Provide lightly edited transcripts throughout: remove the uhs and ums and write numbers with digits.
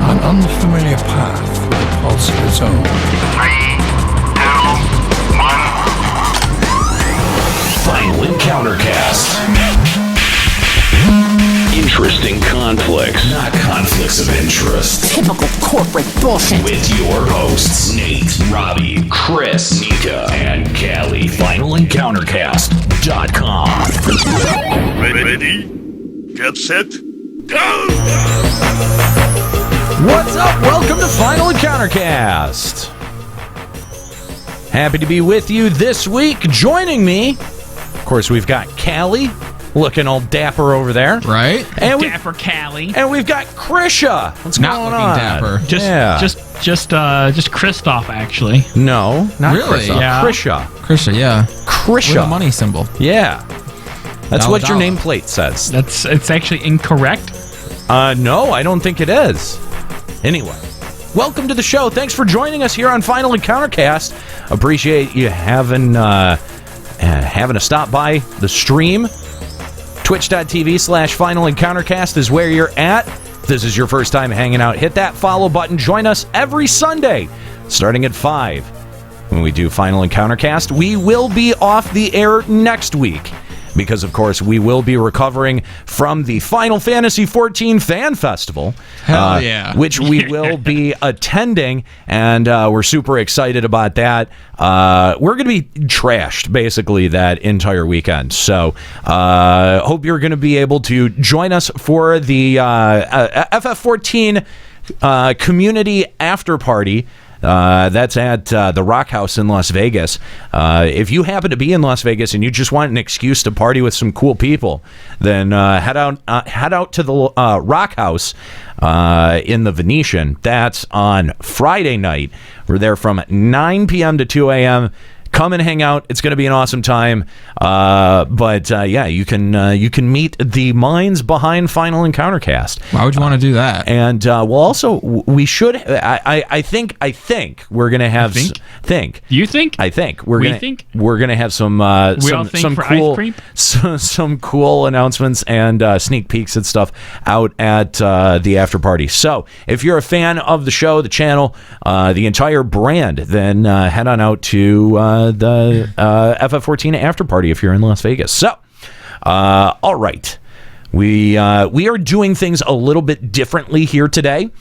An unfamiliar path with a pulse of its own. 3, 2, 1. Final Encountercast. Interesting conflicts, not conflicts of interest. Typical corporate bullshit. With your hosts, Nate, Robbie, Chris, Nika, and Callie. FinalEncountercast.com. Ready? Get set? Go! What's up? Welcome to Final Encountercast. Happy to be with you this week. Joining me, of course, we've got Callie, looking all dapper over there. Right? And Dapper Callie. And we've got Krisha. What's Not going looking on? dapper. Just Kristoff, actually. No, not Really? Krisha. Yeah. Krisha. Krisha, yeah. Krisha. With a money symbol. Yeah. That's Dollar, what your dollar. nameplate says. It's actually incorrect. No, I don't think it is. Anyway, welcome to the show. Thanks for joining us here on Final Encountercast. Appreciate you having a stop by the stream. Twitch.tv/Final Encountercast is where you're at. If this is your first time hanging out, hit that follow button. Join us every Sunday, starting at 5. When we do Final Encountercast, we will be off the air next week. Because, of course, we will be recovering from the Final Fantasy XIV Fan Festival. Hell yeah. Which we will be attending, and we're super excited about that. We're going to be trashed, basically, that entire weekend. So, hope you're going to be able to join us for the FF14 community after party. That's at the Rock House in Las Vegas. If you happen to be in Las Vegas and you just want an excuse to party with some cool people, then head out to the Rock House in the Venetian. That's on Friday night. We're there from 9 p.m. to 2 a.m. Come and hang out. It's going to be an awesome time. But you can meet the minds behind Final Encountercast. Why would you want to do that? And we should. I think we're going to have. You think? I think think? we're going to have some ice cream? some cool announcements and sneak peeks and stuff out at the after party. So if you're a fan of the show, the channel, the entire brand, then head on out to the FF14 after party if you're in Las Vegas. So, all right. We are doing things a little bit differently here today,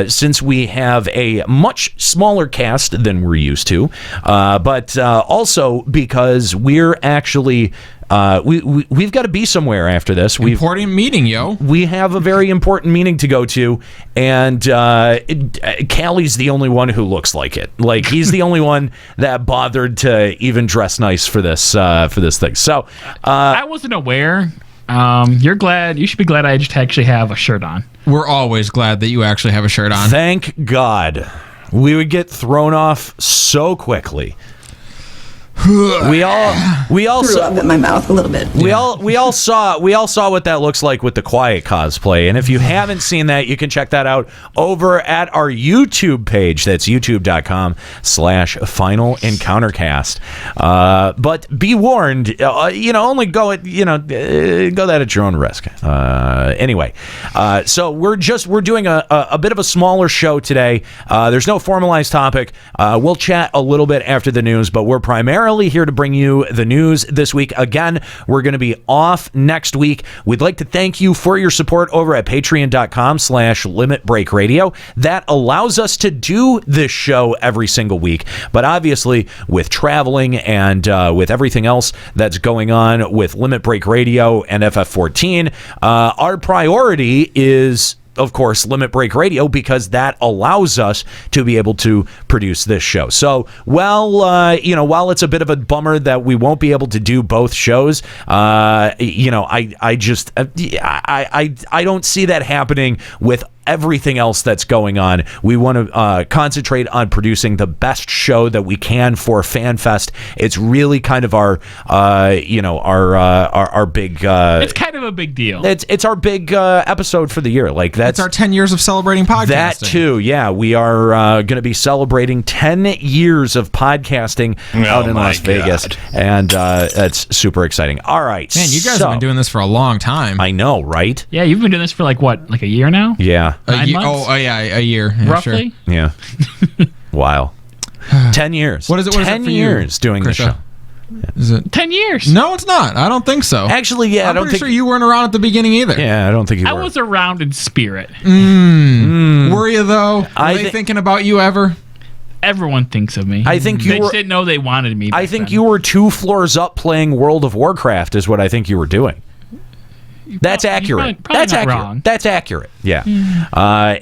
since we have a much smaller cast than we're used to, but also because we're actually we've got to be somewhere after this. Important meeting, yo. We have a very important meeting to go to, and Callie's the only one who looks like it. Like, he's the only one that bothered to even dress nice for this thing. So I wasn't aware. You should be glad I just actually have a shirt on. We're always glad that you actually have a shirt on. Thank God. We would get thrown off so quickly. We all Threw up in my mouth a little bit. We all saw what that looks like with the Quiet cosplay, and if you haven't seen that, you can check that out over at our YouTube page. That's youtube.com/Final Encountercast. But be warned, only go that at your own risk. Anyway, so we're doing a bit of a smaller show today. There's no formalized topic. We'll chat a little bit after the news, but we're primarily here to bring you the news this week. Again, we're going to be off next week. We'd like to thank you for your support over at patreon.com/Limit Break Radio. That allows us to do this show every single week. But obviously, with traveling and with everything else that's going on with Limit Break Radio and FF14, our priority is, of course, Limit Break Radio, because that allows us to be able to produce this show. So, while it's a bit of a bummer that we won't be able to do both shows, I don't see that happening with everything else that's going on. We want to concentrate on producing the best show that we can for FanFest. It's really kind of our big. It's kind of a big deal. It's our big episode for the year. Like, that's It's our 10 years of celebrating podcasting. That too, yeah. We are going to be celebrating 10 years of podcasting out in Las Vegas, and that's super exciting. All right, Man, you guys have been doing this for a long time. I know, right? Yeah, you've been doing this for like a year now? Yeah. A 9 year. months? Oh, yeah, a year. Yeah, roughly. Sure. Yeah. Wow. 10 years. What is it 10 for you, years doing the Krisha? show. Is it? 10 years. No, it's not. I don't think so. Actually, yeah, I I'm don't pretty think sure you weren't around at the beginning either. Yeah, I don't think you I were. was around in spirit. Were you though? Were I they thi- thinking about you ever? Everyone thinks of me. I think They you just were didn't know they wanted me. I back think then. you were 2 floors up playing World of Warcraft is what I think you were doing. That's accurate. probably That's not accurate. wrong. That's accurate. Yeah.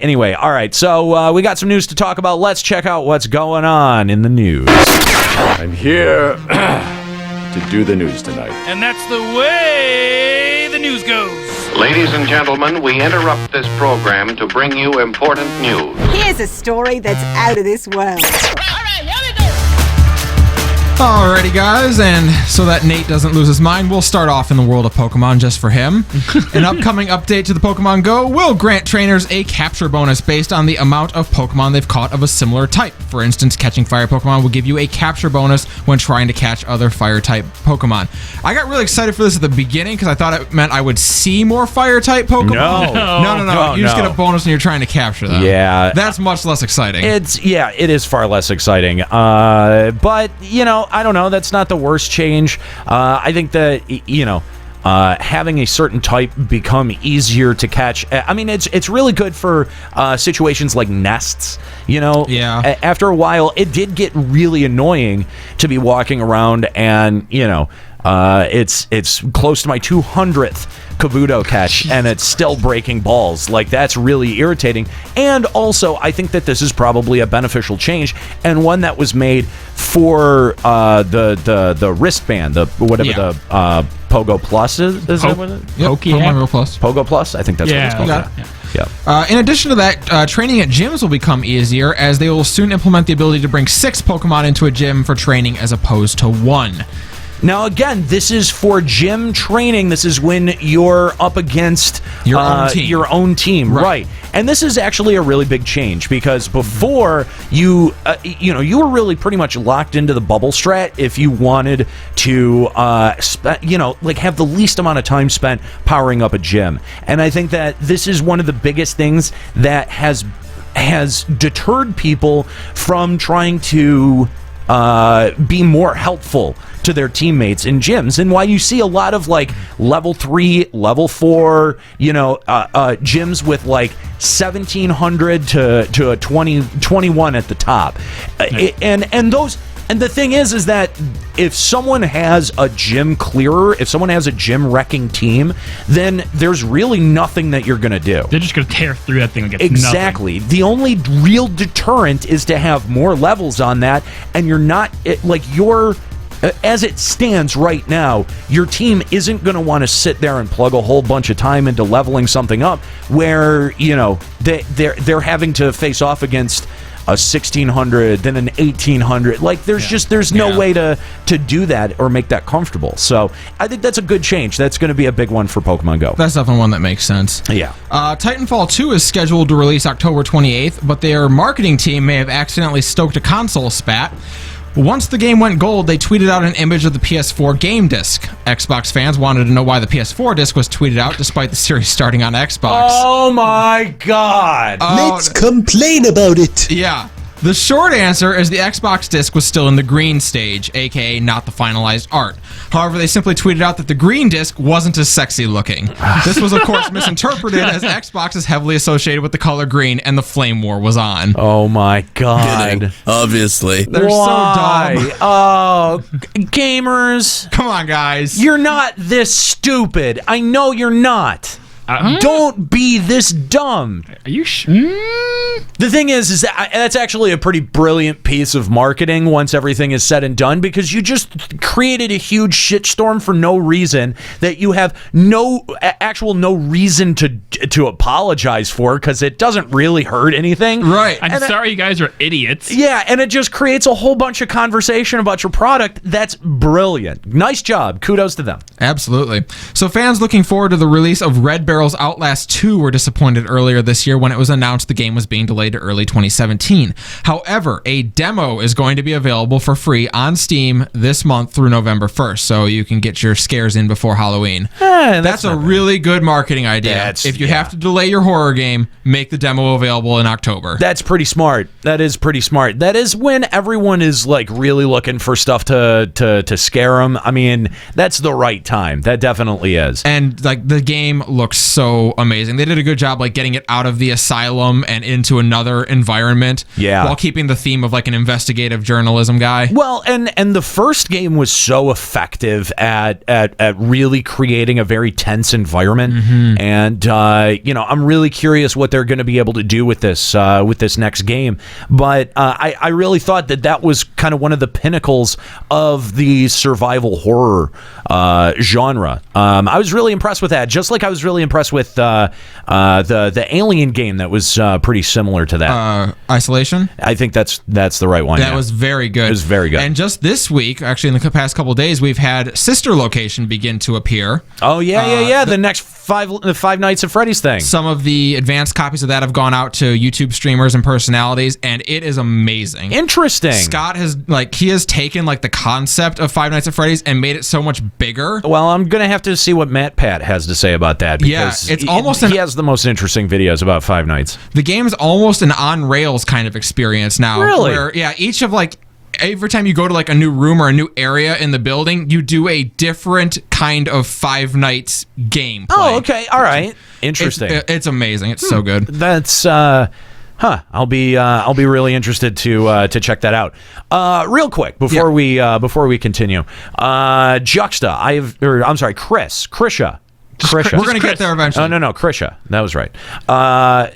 Anyway, all right. So we got some news to talk about. Let's check out what's going on in the news. I'm here to do the news tonight. And that's the way the news goes. Ladies and gentlemen, we interrupt this program to bring you important news. Here's a story that's out of this world. Alrighty, guys, and so that Nate doesn't lose his mind, we'll start off in the world of Pokemon just for him. An upcoming update to the Pokemon Go will grant trainers a capture bonus based on the amount of Pokemon they've caught of a similar type. For instance, catching fire Pokemon will give you a capture bonus when trying to catch other fire-type Pokemon. I got really excited for this at the beginning because I thought it meant I would see more fire-type Pokemon. No. You just get a bonus when you're trying to capture them. Yeah. That's much less exciting. It is far less exciting. But I don't know. That's not the worst change. I think that having a certain type become easier to catch. I mean, it's really good for situations like nests. Yeah. After a while, it did get really annoying to be walking around and it's close to my 200th Kabuto catch and it's still breaking balls. Like, that's really irritating. And also, I think that this is probably a beneficial change and one that was made for the wristband, the Pogo Plus is that what it is? Yep, Pokemon Go Plus. Pogo Plus, I think that's what it's called. Got it. Yeah. In addition to that, training at gyms will become easier as they will soon implement the ability to bring 6 Pokemon into a gym for training as opposed to 1. Now, again, this is for gym training. This is when you're up against your own team. Right. And this is actually a really big change because before you were really pretty much locked into the bubble strat if you wanted to, have the least amount of time spent powering up a gym. And I think that this is one of the biggest things that has deterred people from trying to be more helpful to their teammates in gyms, and why you see a lot of like level 3, level 4, gyms with like 1,700 to a 21 at the top, and the thing is that if someone has a gym clearer, if someone has a gym wrecking team, then there's really nothing that you're going to do. They're just going to tear through that thing against Exactly. nothing. The only real deterrent is to have more levels on that, and you're not as it stands right now, your team isn't going to want to sit there and plug a whole bunch of time into leveling something up where they're having to face off against a 1,600, then an 1,800. Like, there's no way to do that or make that comfortable. So I think that's a good change. That's going to be a big one for Pokemon Go. That's definitely one that makes sense. Yeah. Titanfall 2 is scheduled to release October 28th, but their marketing team may have accidentally stoked a console spat. Once the game went gold, they tweeted out an image of the PS4 game disc. Xbox fans wanted to know why the PS4 disc was tweeted out despite the series starting on Xbox. Oh my God. Let's complain about it. Yeah. The short answer is the Xbox disc was still in the green stage, aka not the finalized art. However, they simply tweeted out that the green disc wasn't as sexy looking. This was, of course, misinterpreted as Xbox is heavily associated with the color green and the flame war was on. Oh my God. Kidding, obviously. They're so dumb. Oh, gamers. Come on, guys. You're not this stupid. I know you're not. Don't be this dumb. Are you sure? The thing is that that's actually a pretty brilliant piece of marketing once everything is said and done, because you just created a huge shitstorm for no reason that you have no reason to apologize for, because it doesn't really hurt anything. Right. I'm sorry you guys are idiots. Yeah, and it just creates a whole bunch of conversation about your product. That's brilliant. Nice job. Kudos to them. Absolutely. So fans looking forward to the release of Red Bear Farrell's Outlast 2 were disappointed earlier this year when it was announced the game was being delayed to early 2017. However, a demo is going to be available for free on Steam this month through November 1st, so you can get your scares in before Halloween. That's a really good marketing idea. If you have to delay your horror game, make the demo available in October. That's pretty smart. That is pretty smart. That is when everyone is like really looking for stuff to scare them. I mean, that's the right time. That definitely is. And like the game looks so amazing. They did a good job like getting it out of the asylum and into another environment. Yeah. While keeping the theme of like an investigative journalism guy. Well, and the first game was so effective at really creating a very tense environment. Mm-hmm. And I'm really curious what they're going to be able to do with this next game. But I really thought that was kind of one of the pinnacles of the survival horror genre. I was really impressed with that, just like I was really impressed with the Alien game that was pretty similar to that. Isolation? I think that's the right one. That was very good. It was very good. And just this week, actually in the past couple of days, we've had Sister Location begin to appear. Oh, yeah. The next Five Nights at Freddy's thing. Some of the advanced copies of that have gone out to YouTube streamers and personalities, and it is amazing. Interesting. Scott has taken like the concept of Five Nights at Freddy's and made it so much bigger. Well, I'm gonna have to see what Matt Pat has to say about that, because he has the most interesting videos about Five Nights. The game is almost an on rails kind of experience now. Really? Where, each of like every time you go to like a new room or a new area in the building, you do a different kind of Five Nights gameplay. Oh, okay. All right. Interesting. It's amazing. It's so good. That's I'll be really interested to check that out. Real quick before we continue. Juxta. Krisha. We're gonna get there eventually. Oh, no, Krisha. That was right. I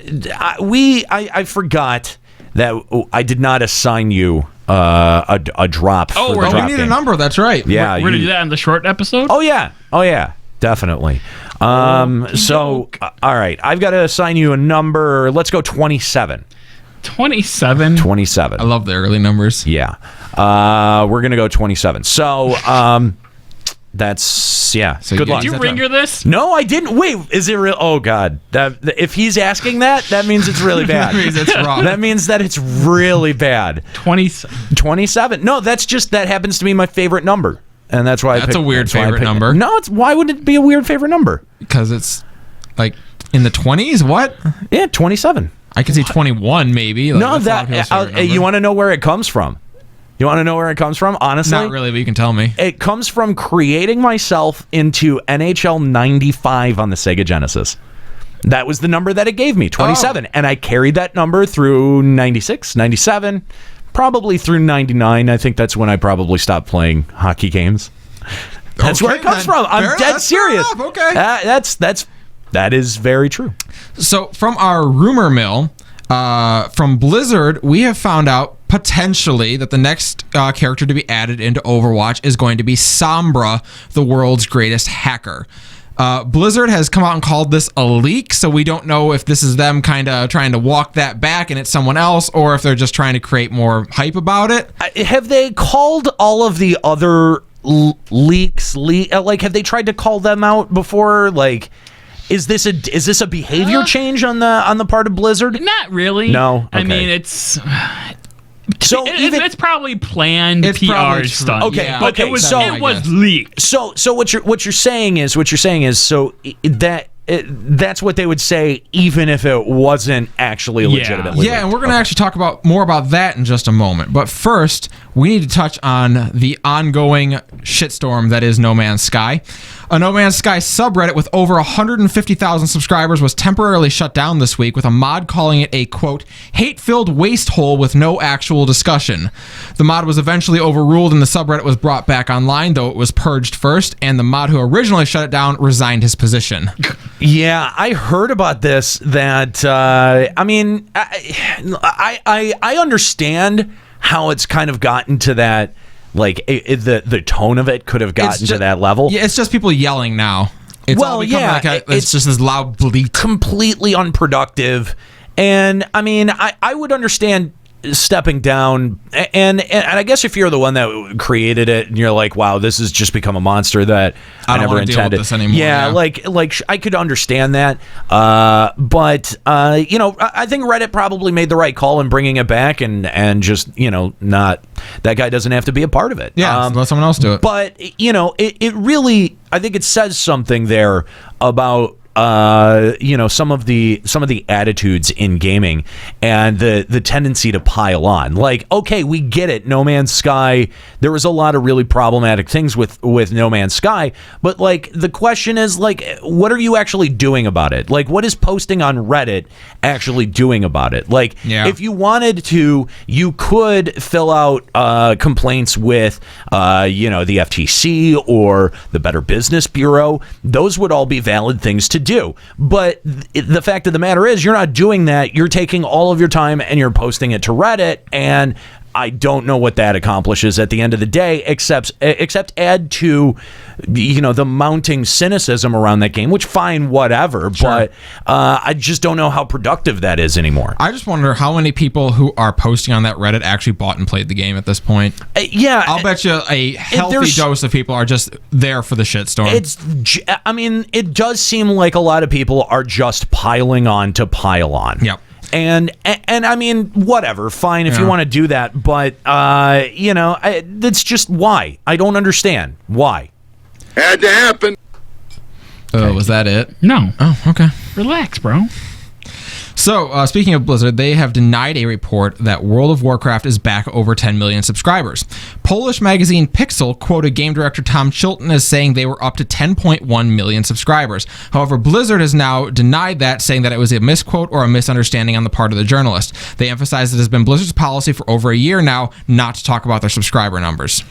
forgot that I did not assign you a drop. Oh, for the drop we need game. a number. That's right. Yeah, we're gonna do that in the short episode. Oh yeah, definitely. So all right, I've got to assign you a number. Let's go 27. 27. 27. I love the early numbers. Yeah. We're gonna go 27. So that's So good luck. Did you ringer this? No, I didn't. Wait, is it real? Oh God! If he's asking that means it's really bad. That means it's wrong. That means that it's really bad. 27. No, that happens to be my favorite number, and that's why that's a weird favorite number. No, why would it be a weird favorite number? Because it's like in the 20s. What? Yeah, 27. I could see 21 maybe. No, you want to know where it comes from? You want to know where it comes from? Honestly, not really, but you can tell me. It comes from creating myself into NHL 95 on the Sega Genesis. That was the number that it gave me, 27. And I carried that number through 96, 97, probably through 99. I think that's when I probably stopped playing hockey games. That's where it comes from. I'm dead serious. Okay. That is very true. So from our rumor mill, from Blizzard, we have found out potentially that the next character to be added into Overwatch is going to be Sombra, the world's greatest hacker. Blizzard has come out and called this a leak, so we don't know if this is them kind of trying to walk that back and it's someone else, or if they're just trying to create more hype about it. Have they called all of the other leaks? Like, have they tried to call them out before? Like, is this a behavior change on the part of Blizzard? Not really. No. Okay. I mean, it's. So it's probably planned PR stunt. Okay, yeah. But it was leaked. So what you're saying is so that's what they would say even if it wasn't actually legitimately. Yeah, and we're going to actually talk more about that in just a moment. But first, we need to touch on the ongoing shitstorm that is No Man's Sky. A No Man's Sky subreddit with over 150,000 subscribers was temporarily shut down this week, with a mod calling it a, quote, hate-filled waste hole with no actual discussion. The mod was eventually overruled and the subreddit was brought back online, though it was purged first, and the mod who originally shut it down resigned his position. Yeah, I heard about this. That I mean, I understand how it's kind of gotten to that. Like the tone of it could have gotten to that level. Yeah, it's just people yelling now. It's it's just this loud bleat. Completely unproductive. And I mean, I would understand stepping down, and I guess if you're the one that created it and you're like, wow, this has just become a monster that I never wanna deal with intended this anymore, yeah, yeah. like I could understand that, but you know, I think Reddit probably made the right call in bringing it back and just, you know, not, that guy doesn't have to be a part of it. Yeah, let someone else do it. But you know, it really, I think it says something there about you know, some of the attitudes in gaming and the tendency to pile on. Like, okay, we get it. No Man's Sky, there was a lot of really problematic things with No Man's Sky, but like the question is, like, what are you actually doing about it? Like, what is posting on Reddit actually doing about it? Like, if you wanted to, you could fill out complaints with you know, the FTC or the Better Business Bureau. Those would all be valid things to do. But the fact of the matter is, you're not doing that. You're taking all of your time and you're posting it to Reddit, and I don't know what that accomplishes at the end of the day, except add to, you know, the mounting cynicism around that game, which fine, whatever, but I just don't know how productive that is anymore. I just wonder how many people who are posting on that Reddit actually bought and played the game at this point. Yeah. I'll bet you a healthy dose of people are just there for the shitstorm. I mean, it does seem like a lot of people are just piling on to pile on. Yep. And I mean, whatever, fine if you want to do that, but you know, that's just why. I don't understand why. Had to happen. Oh, was that it? No. Oh, okay. Relax, bro. So, speaking of Blizzard, they have denied a report that World of Warcraft is back over 10 million subscribers. Polish magazine Pixel quoted game director Tom Chilton as saying they were up to 10.1 million subscribers. However, Blizzard has now denied that, saying that it was a misquote or a misunderstanding on the part of the journalist. They emphasized it has been Blizzard's policy for over a year now not to talk about their subscriber numbers.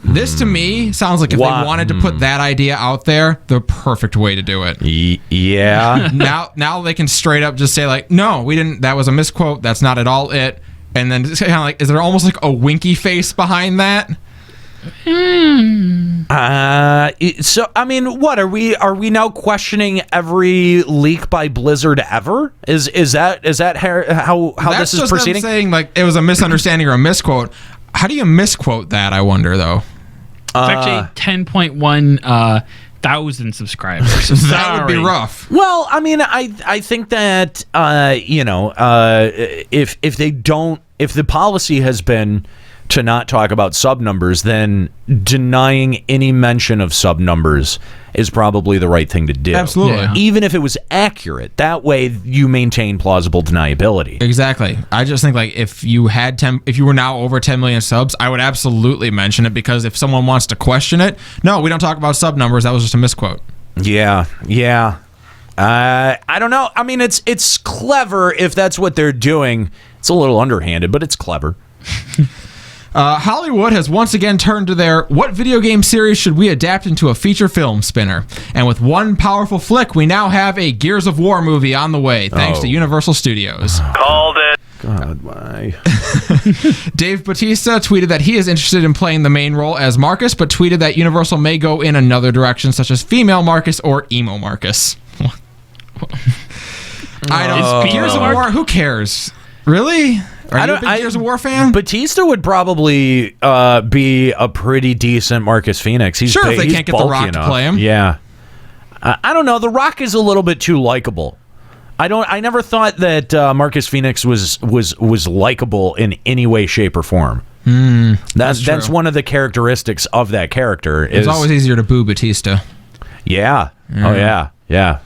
This, to me, sounds like if they wanted to put that idea out there, the perfect way to do it. Yeah. Now they can straight up just say, like, no, we didn't, that was a misquote, that's not at all it. And then just kind of like, is there almost like a winky face behind that? So, I mean, what are we now questioning every leak by Blizzard ever? Is that how this is proceeding? Them saying like it was a misunderstanding or a misquote. How do you misquote that, I wonder, though? It's actually 10.1 thousand subscribers. That would be rough. Well, I mean, I think that you know, if the policy has been to not talk about sub numbers, then denying any mention of sub numbers is probably the right thing to do. Absolutely. Yeah. Even if it was accurate. That way you maintain plausible deniability. Exactly. I just think like if you were now over 10 million subs, I would absolutely mention it, because if someone wants to question it, no, we don't talk about sub numbers. That was just a misquote. Yeah. I don't know. I mean, it's clever if that's what they're doing. It's a little underhanded, but it's clever. Hollywood has once again turned to their "what video game series should we adapt into a feature film" spinner. And with one powerful flick, we now have a Gears of War movie on the way, thanks to Universal Studios. Called it. God, why? Dave Bautista tweeted that he is interested in playing the main role as Marcus, but tweeted that Universal may go in another direction, such as female Marcus or emo Marcus. I don't. Gears of War? Who cares? Really? Are you a big Gears of War fan? Batista would probably be a pretty decent Marcus Phoenix. He's sure, if they can't get The Rock to play him. Yeah. I don't know. The Rock is a little bit too likable. I never thought that Marcus Phoenix was likable in any way, shape, or form. That's one of the characteristics of that character. It's always easier to boo Batista. Yeah. Oh yeah.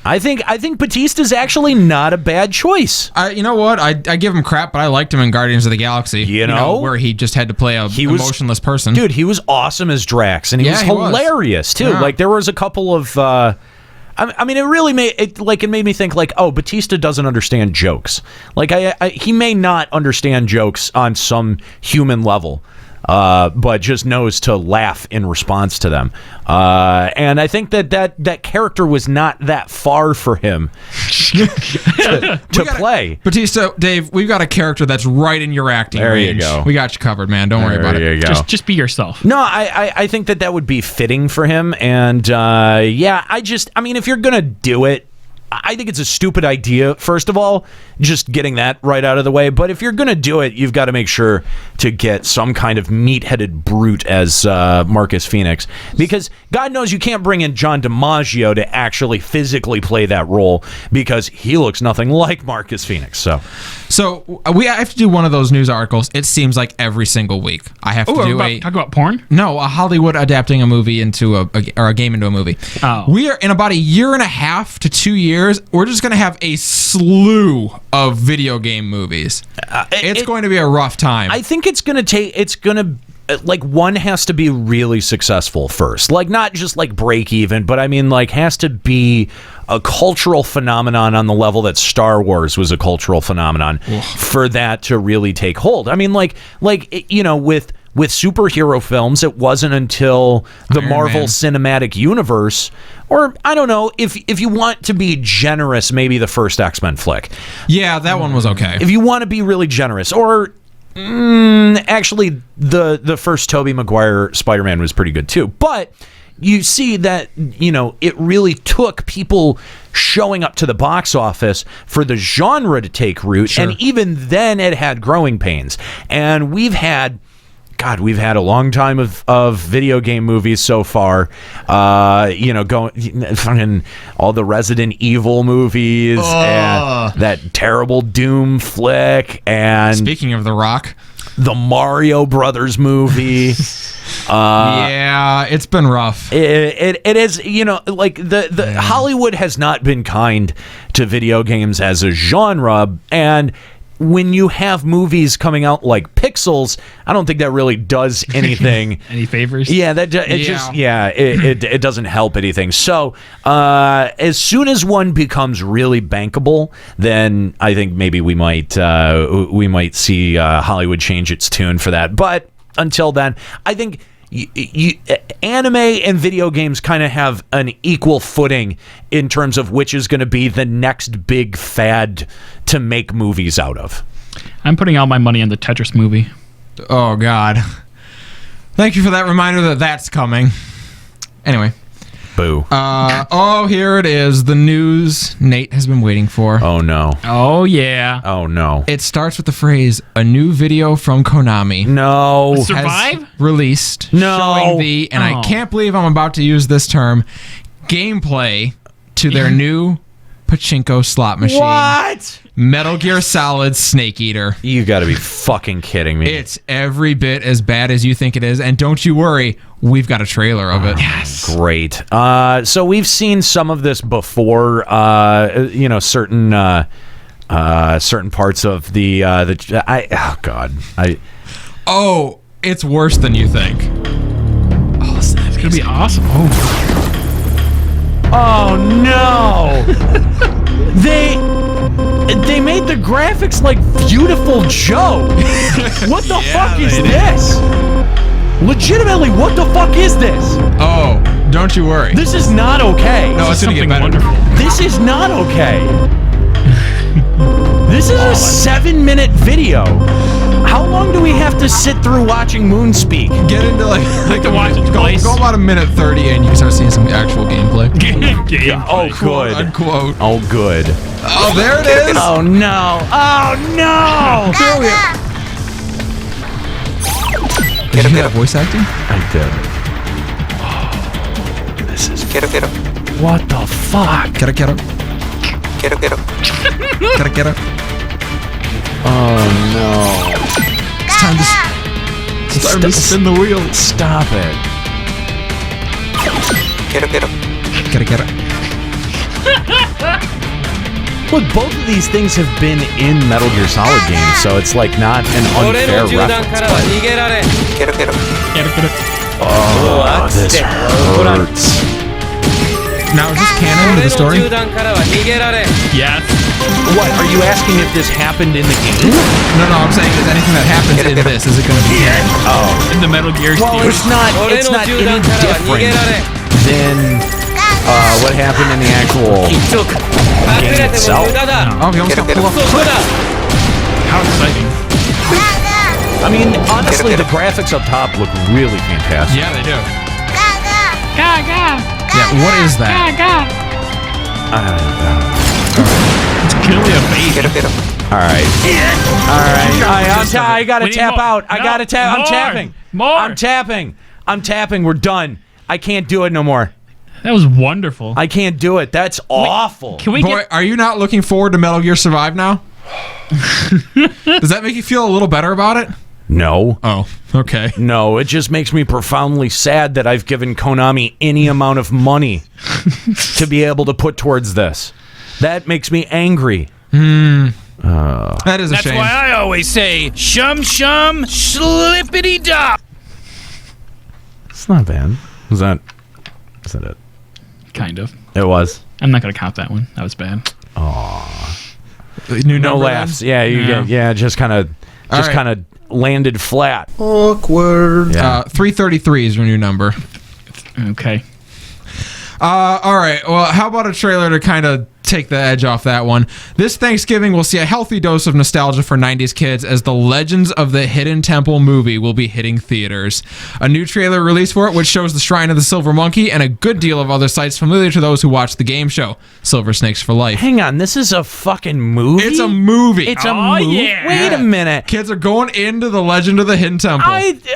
I think Batista's actually not a bad choice. You know what? I give him crap, but I liked him in Guardians of the Galaxy. You know where he just had to play a emotionless person. Dude, he was awesome as Drax, and he was hilarious too. Yeah. Like there was a couple of. I mean, it really made me think like, oh, Batista doesn't understand jokes. Like he may not understand jokes on some human level. But just knows to laugh in response to them. And I think that character was not that far for him to play. Batista, Dave, we've got a character that's right in your acting range. You go. We got you covered, man. Don't worry about it. There you go. Just be yourself. No, I think that would be fitting for him. And I mean, if you're going to do it, I think it's a stupid idea, first of all, just getting that right out of the way. But if you're going to do it, you've got to make sure to get some kind of meat-headed brute as Marcus Phoenix. Because God knows you can't bring in John DiMaggio to actually physically play that role because he looks nothing like Marcus Phoenix. So we have to do one of those news articles. It seems like every single week. I have to do talk about porn? No, a Hollywood adapting a movie into a game into a movie. Oh. We are in about a year and a half to 2 years. We're just going to have a slew of video game movies. It's going to be a rough time. I think it's going to like, one has to be really successful first. Like, not just like break even, but I mean, like, has to be a cultural phenomenon on the level that Star Wars was a cultural phenomenon for that to really take hold. I mean, like you know, with superhero films, it wasn't until the Marvel Cinematic Universe, or I don't know, if you want to be generous, maybe the first X-Men flick. Yeah, that one was okay. If you want to be really generous, or actually the first Tobey Maguire Spider-Man was pretty good too. But you see that, you know, it really took people showing up to the box office for the genre to take root. Sure. And even then it had growing pains. And we've had a long time of video game movies so far. You know, fucking all the Resident Evil movies and that terrible Doom flick. And speaking of The Rock, the Mario Brothers movie. Yeah, it's been rough. It is, you know, like the Hollywood has not been kind to video games as a genre, and when you have movies coming out like Pixels, I don't think that really does anything. Any favors? Yeah, it doesn't help anything. So as soon as one becomes really bankable, then I think maybe we might see Hollywood change its tune for that. But until then, I think anime and video games kind of have an equal footing in terms of which is going to be the next big fad to make movies out of. I'm putting all my money on the Tetris movie. Oh, God. Thank you for that reminder that that's coming. Anyway. Boo. Here it is. The news Nate has been waiting for. Oh, no. Oh, yeah. Oh, no. It starts with the phrase, a new video from Konami. No. Survive? Released. No. Showing the, and I can't believe I'm about to use this term, gameplay to their new pachinko slot machine. What? Metal Gear Solid Snake Eater. You gotta be fucking kidding me. It's every bit as bad as you think it is, and don't you worry, we've got a trailer of it. Yes. Great. So we've seen some of this before, you know, certain parts of the oh God. Oh, it's worse than you think. Oh, it's gonna be awesome. Oh no! They made the graphics like Beautiful Joe. What the fuck is this? Legitimately, what the fuck is this? Oh, don't you worry. This is not okay. No, it's gonna get better. Wonderful. This is not okay. This is a 7-minute video. How long do we have to sit through watching Moonspeak? Get into like to watch it twice. Go about a minute 30 and you can start seeing some actual gameplay. Oh, good. Unquote. Oh, good. Oh, there it is. Oh, no. Oh, no. Did you hear that voice acting? I did. Oh, this is... What the fuck? Quiero. Oh, no. It's time to spin the wheel. Stop it. Quiero. Look, both of these things have been in Metal Gear Solid games, so it's like not an unfair reference. Oh, this hurts. Now, is this canon to the story? Yes. What, are you asking if this happened in the game? No, I'm saying is anything that happens in this, is it going to be canon? Oh. In the Metal Gear Well, series. it's not any different than what happened in the actual game itself. Oh, he almost got pulled off. How exciting. I mean, honestly, the graphics up top look really fantastic. Yeah, they do. Gaga. Yeah, what is that? Gaga. It's clearly a bait. All right. I gotta tap out. I gotta tap. I'm tapping. More. I'm tapping. We're done. I can't do it no more. That was wonderful. I can't do it. That's awful. Can we Boy, are you not looking forward to Metal Gear Survive now? Does that make you feel a little better about it? No. Oh, okay. No, it just makes me profoundly sad that I've given Konami any amount of money to be able to put towards this. That makes me angry. That is a shame. That's why I always say, shum shum, slippity dop. It's not bad. Is that it? Kind of. It was. I'm not going to count that one. That was bad. New No number laughs. then? Yeah, just kind of right. landed flat. Awkward. Yeah. 333 is your new number. Okay. All right. Well, how about a trailer to kind of take the edge off that one? This Thanksgiving, we'll see a healthy dose of nostalgia for 90s kids as the Legends of the Hidden Temple movie will be hitting theaters. A new trailer released for it, which shows the Shrine of the Silver Monkey and a good deal of other sights familiar to those who watch the game show, Silver Snakes for Life. Hang on, this is a fucking movie? It's a movie. It's a movie? yeah. Wait a minute. Kids are going into the Legend of the Hidden Temple.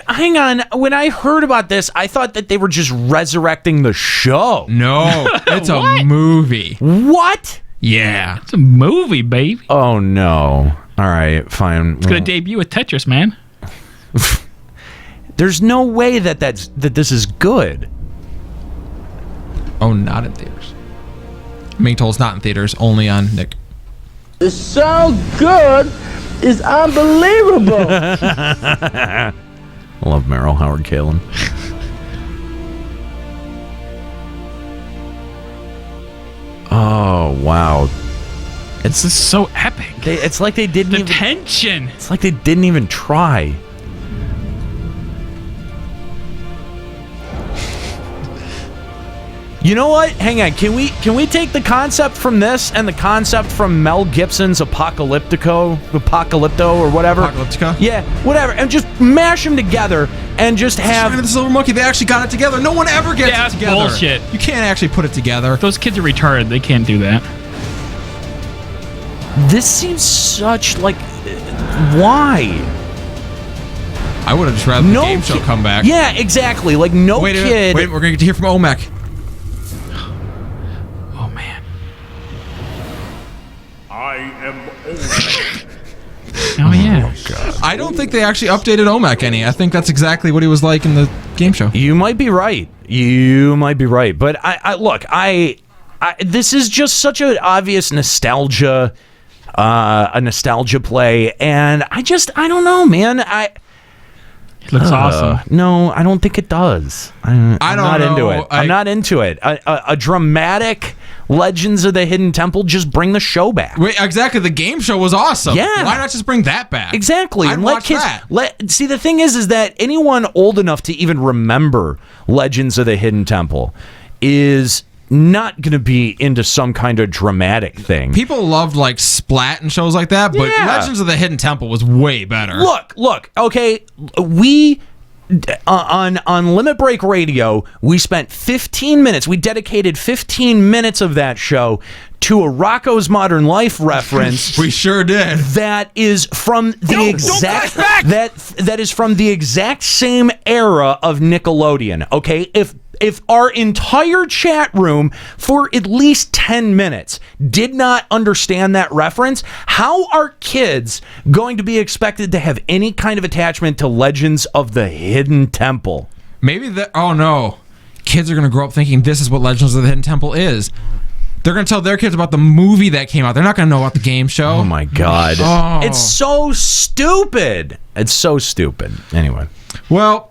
Hang on. When I heard about this, I thought that they were just resurrecting the show. No, it's a movie. What? Yeah. It's a movie, baby. Oh, no. All right, fine. It's going to debut with Tetris, man. There's no way that this is good. Oh, not in theaters. I'm being told it's not in theaters, only on Nick. It sounds good. It's unbelievable. I love Meryl Howard Kalin. Oh, wow. It's just so epic. It's like they didn't even... tension. It's like they didn't even try. You know what? Hang on. Can we take the concept from this and the concept from Mel Gibson's Apocalypto or whatever? Apocalyptica? Yeah, whatever. And just mash them together and just have... Shrine of the Silver Monkey, they actually got it together. No one ever gets Yeah, it that's together. bullshit. You can't actually put it together. Those kids are retarded. They can't do that. This seems such like... Why? I would have just rather the game show come back. Yeah, exactly. Like, no Wait, kid... we're going to get to hear from Olmec. Oh, man. I am Oh, yeah. I don't think they actually updated Olmec any. I think that's exactly what he was like in the game show. You might be right. But I this is just such an obvious nostalgia, a nostalgia play, and I don't know, man. It looks awesome. No, I don't think it does. I'm not know. into it. I'm not into it. A dramatic Legends of the Hidden Temple, just bring the show back. Wait, exactly. The game show was awesome. Yeah. Why not just bring that back? Exactly. I'd And watch let kids that. see, the thing is that anyone old enough to even remember Legends of the Hidden Temple is not going to be into some kind of dramatic thing. People loved like Splat and shows like that, but Yeah. Legends of the Hidden Temple was way better. Look. Okay, we on Limit Break Radio, we spent 15 minutes. We dedicated 15 minutes of that show to a Rocco's Modern Life reference. We sure did. That is from the exact that is from the exact same era of Nickelodeon. Okay, if our entire chat room for at least 10 minutes did not understand that reference, how are kids going to be expected to have any kind of attachment to Legends of the Hidden Temple? Maybe oh no. Kids are going to grow up thinking this is what Legends of the Hidden Temple is. They're going to tell their kids about the movie that came out. They're not going to know about the game show. Oh my God. Oh. It's so stupid. It's so stupid. Anyway. Well,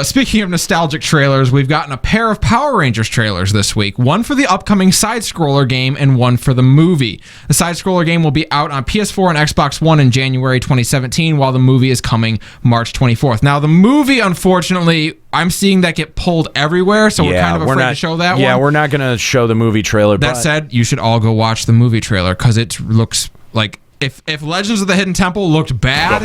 speaking of nostalgic trailers, we've gotten a pair of Power Rangers trailers this week. One for the upcoming side-scroller game and one for the movie. The side-scroller game will be out on PS4 and Xbox One in January 2017, while the movie is coming March 24th. Now, the movie, unfortunately, I'm seeing that get pulled everywhere, so we're kind of afraid to show that one. Yeah, we're not going to show the movie trailer. That said, you should all go watch the movie trailer, because it looks like If Legends of the Hidden Temple looked bad,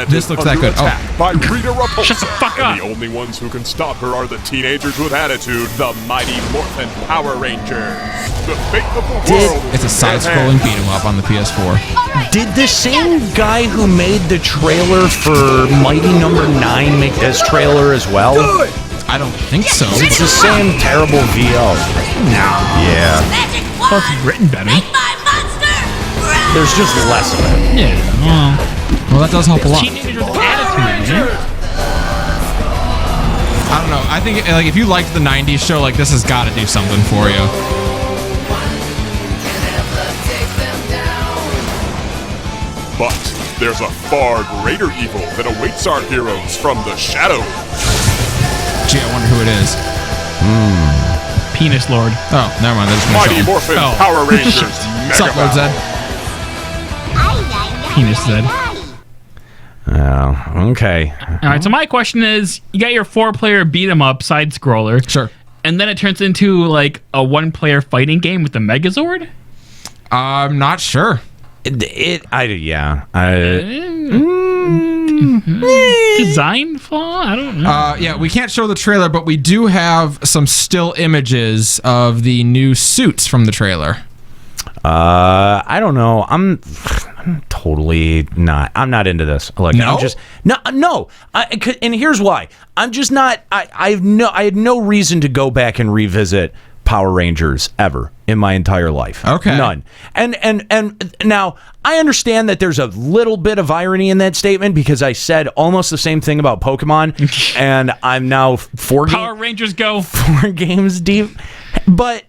this looks that good. By Rita Repulsa. Shut the fuck up. The only ones who can stop her are the teenagers with attitude, the Mighty Morphin Power Rangers. The fate of the world. It's a side-scrolling beat 'em up on the PS4. Did the same guy who made the trailer for Mighty Number 9 make this trailer as well? I don't think so. It's the same terrible VO. No. Yeah. Well, it's written better. There's just less of it. Yeah. Well, that does help a lot. Teenagers with attitude, man. I don't know. I think like if you liked the 90s show, like this has got to do something for you. But there's a far greater evil that awaits our heroes from the shadows. Gee, I wonder who it is. Penis Lord. Oh, never mind. Mighty Morphin Power Rangers. What's up, Lord Zed? Penis Zed. Oh, okay. All right, so my question is, you got your 4-player beat 'em up side scroller. Sure. And then it turns into like a 1-player fighting game with the Megazord? I'm not sure. Design flaw? I don't know. Yeah, we can't show the trailer, but we do have some still images of the new suits from the trailer. I don't know. I'm totally not. I'm not into this. Like, no? I'm just no. And here's why. I'm just not. I had no reason to go back and revisit Power Rangers ever in my entire life. Okay. None. And now I understand that there's a little bit of irony in that statement because I said almost the same thing about Pokemon, and I'm now Power Rangers go 4 games deep, but.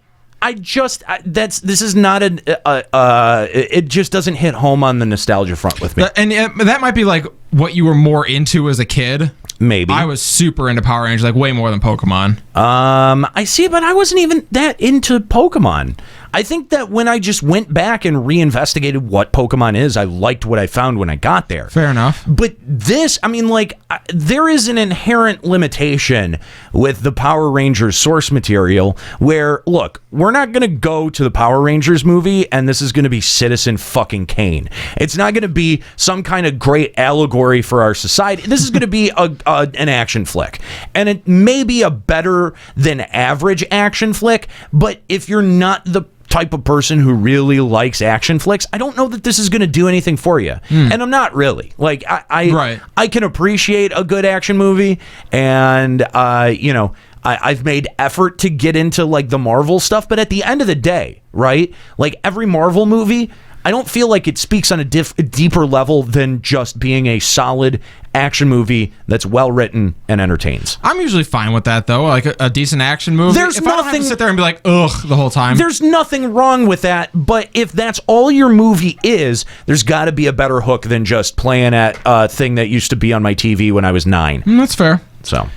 This is not it just doesn't hit home on the nostalgia front with me. And that might be like what you were more into as a kid. Maybe. I was super into Power Rangers, like way more than Pokemon. I see, but I wasn't even that into Pokemon. I think that when I just went back and reinvestigated what Pokemon is, I liked what I found when I got there. Fair enough. But this, I mean, like, there is an inherent limitation with the Power Rangers source material where, look, we're not going to go to the Power Rangers movie and this is going to be Citizen fucking Kane. It's not going to be some kind of great allegory for our society. This is going to be an action flick. And it may be a better than average action flick, but if you're not the type of person who really likes action flicks, I don't know that this is going to do anything for you. And I'm not really. Like, I can appreciate a good action movie, and I've made effort to get into like the Marvel stuff, but at the end of the day, right? Like every Marvel movie, I don't feel like it speaks on a deeper level than just being a solid action movie that's well written and entertains. I'm usually fine with that though, like a decent action movie. There's if nothing. I don't have to sit there and be like, ugh, the whole time. There's nothing wrong with that, but if that's all your movie is, there's got to be a better hook than just playing at a thing that used to be on my TV when I was 9. That's fair. So.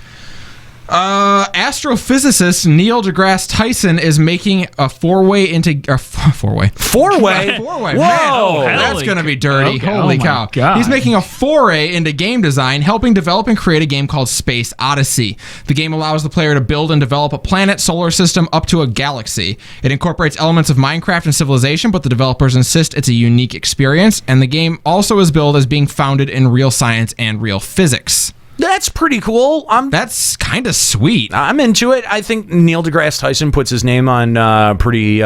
Astrophysicist Neil deGrasse Tyson is making a four-way. Four-way? Whoa, Whoa, that's going to be dirty. Okay. Holy Oh cow. my God. He's making a foray into game design, helping develop and create a game called Space Odyssey. The game allows the player to build and develop a planet, solar system, up to a galaxy. It incorporates elements of Minecraft and Civilization, but the developers insist it's a unique experience, and the game also is billed as being founded in real science and real physics. That's pretty cool. That's kind of sweet. I'm into it. I think Neil deGrasse Tyson puts his name on pretty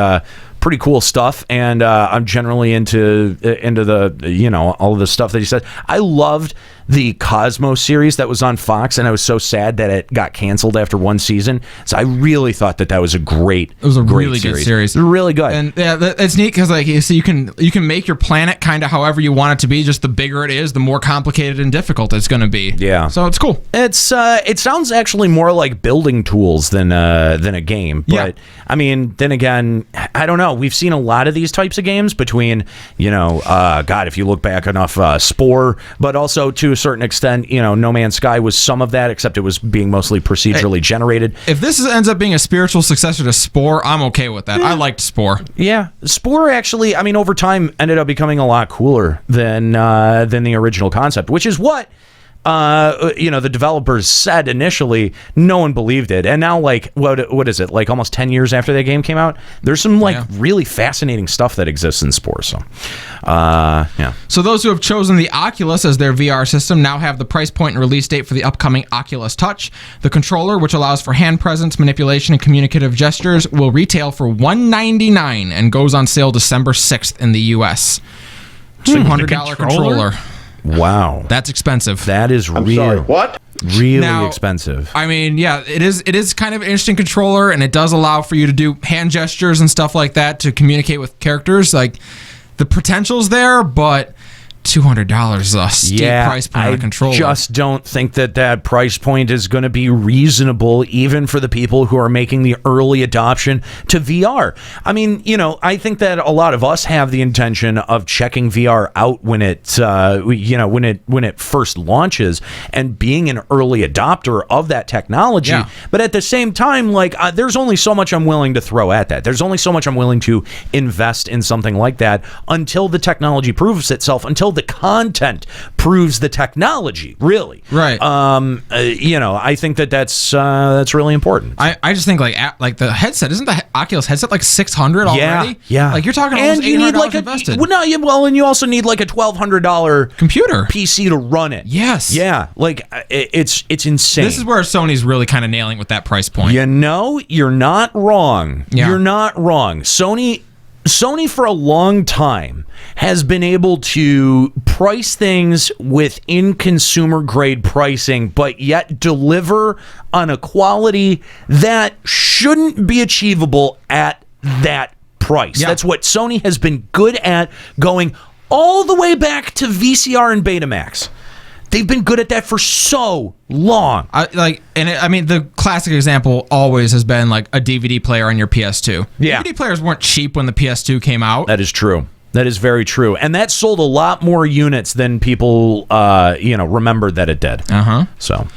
cool stuff, and I'm generally into the all of the stuff that he said. I loved the Cosmos series that was on Fox, and I was so sad that it got canceled after 1 season. So I really thought that was a great. It was a really good series. Really good. And yeah, it's neat because like so you can make your planet kind of however you want it to be. Just the bigger it is, the more complicated and difficult it's going to be. Yeah. So it's cool. It sounds actually more like building tools than a game. But Yeah. I mean, then again, I don't know. We've seen a lot of these types of games between God, if you look back enough, Spore, but also to a certain extent, No Man's Sky was some of that, except it was being mostly procedurally generated. If this ends up being a spiritual successor to Spore, I'm okay with that. I liked Spore. Yeah, Spore actually, I mean, over time ended up becoming a lot cooler than the original concept, which is what the developers said initially, no one believed it. And now, like, what is it? Like almost 10 years after that game came out, there's some really fascinating stuff that exists in Spore. So, So those who have chosen the Oculus as their VR system now have the price point and release date for the upcoming Oculus Touch. The controller, which allows for hand presence, manipulation, and communicative gestures, will retail for $199 and goes on sale December 6th in the U.S. $200 controller. Wow, that's expensive. That is real. Sorry, what? Really expensive. I mean, yeah, it is kind of an interesting controller, and it does allow for you to do hand gestures and stuff like that to communicate with characters. Like, the potential's there, but $200 is a steep price point on a controller. I just don't think that price point is going to be reasonable, even for the people who are making the early adoption to VR. I mean, I think that a lot of us have the intention of checking VR out when it first launches and being an early adopter of that technology. Yeah. But at the same time, like, there's only so much I'm willing to throw at that. There's only so much I'm willing to invest in something like that until the technology proves itself, until the content proves the technology, really. Right. I think that's really important. I just think like the headset, isn't the Oculus headset like $600 already? Yeah. Like, you're talking almost $800 invested. And you also need like a $1,200 computer PC to run it. Yes. Yeah. Like, it's insane. This is where Sony's really kind of nailing with that price point. You're not wrong. Yeah. You're not wrong. Sony for a long time has been able to price things within consumer grade pricing, but yet deliver on a quality that shouldn't be achievable at that price. Yeah. That's what Sony has been good at, going all the way back to VCR and Betamax. They've been good at that for so long. The classic example always has been like a DVD player on your PS2. Yeah. DVD players weren't cheap when the PS2 came out. That is true. That is very true. And that sold a lot more units than people, remember that it did. So.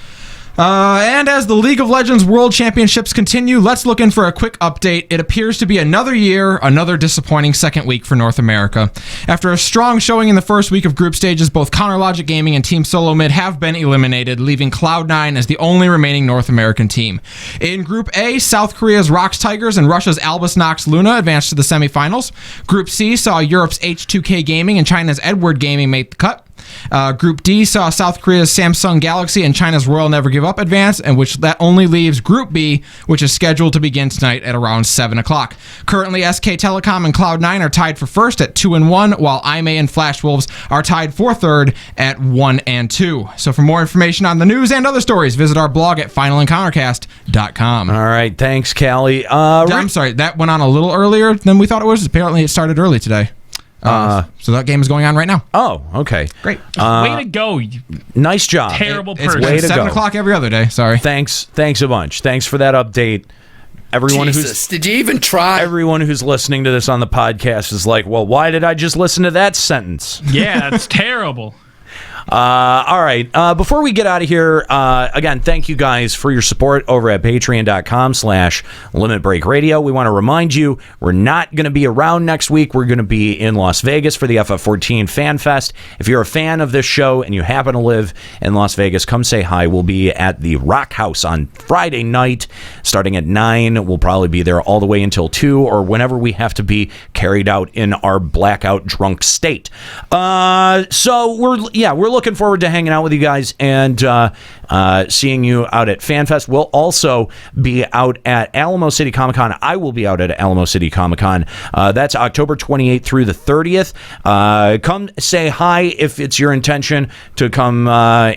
And as the League of Legends World Championships continue, let's look in for a quick update. It appears to be another year, another disappointing second week for North America. After a strong showing in the first week of group stages, both Counterlogic Gaming and Team Solo Mid have been eliminated, leaving Cloud9 as the only remaining North American team. In Group A, South Korea's Rox Tigers and Russia's Albus Nox Luna advanced to the semifinals. Group C saw Europe's H2K Gaming and China's Edward Gaming make the cut. Group D saw South Korea's Samsung Galaxy and China's Royal Never Give Up advance, and which that only leaves Group B, which is scheduled to begin tonight at around 7 o'clock. Currently, SK Telecom and Cloud9 are tied for first at 2-1, while IMA and Flash Wolves are tied for third at 1-2. So for more information on the news and other stories, visit our blog at finalencountercast.com. All right, thanks, Callie. I'm sorry, that went on a little earlier than we thought it was. Apparently, it started early today. So that game is going on right now. Oh, okay. Great. Way to go. You Nice job. terrible It's person. way to 7 go. o'clock every other day. Sorry. Thanks a bunch. Thanks for that update. Everyone Did you even try? Everyone who's listening to this on the podcast is like, well, why did I just listen to that sentence? Yeah, that's terrible. All right. Before we get out of here, again, thank you guys for your support over at patreon.com/Limit Break Radio. We want to remind you, we're not going to be around next week. We're going to be in Las Vegas for the FF14 Fan Fest. If you're a fan of this show and you happen to live in Las Vegas, come say hi. We'll be at the Rock House on Friday night, starting at 9. We'll probably be there all the way until 2 or whenever we have to be carried out in our blackout drunk state. So we're looking forward to hanging out with you guys and seeing you out at FanFest. We'll also be out at Alamo City Comic Con. I will be out at Alamo City Comic Con. That's October 28th through the 30th. Come say hi if it's your intention to come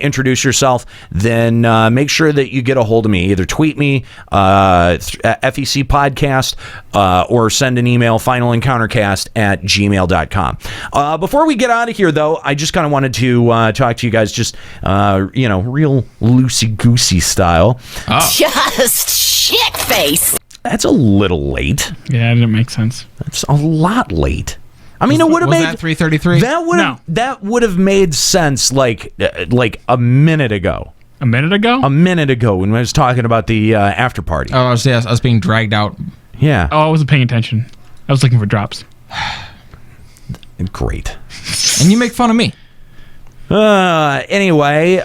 introduce yourself. Then make sure that you get a hold of me. Either tweet me, FEC Podcast, or send an email, finalencountercast@gmail.com. Before we get out of here, though, I just kind of wanted to talk to you guys just, real loosey-goosey style. Just shit face. That's a little late. Yeah, it didn't make sense. That's a lot late. I mean, it would have made that 3:33. That would have made sense like a minute ago. A minute ago? A minute ago when I was talking about the after party. Oh, I was being dragged out. Yeah. Oh, I wasn't paying attention. I was looking for drops. Great. And you make fun of me. Anyway,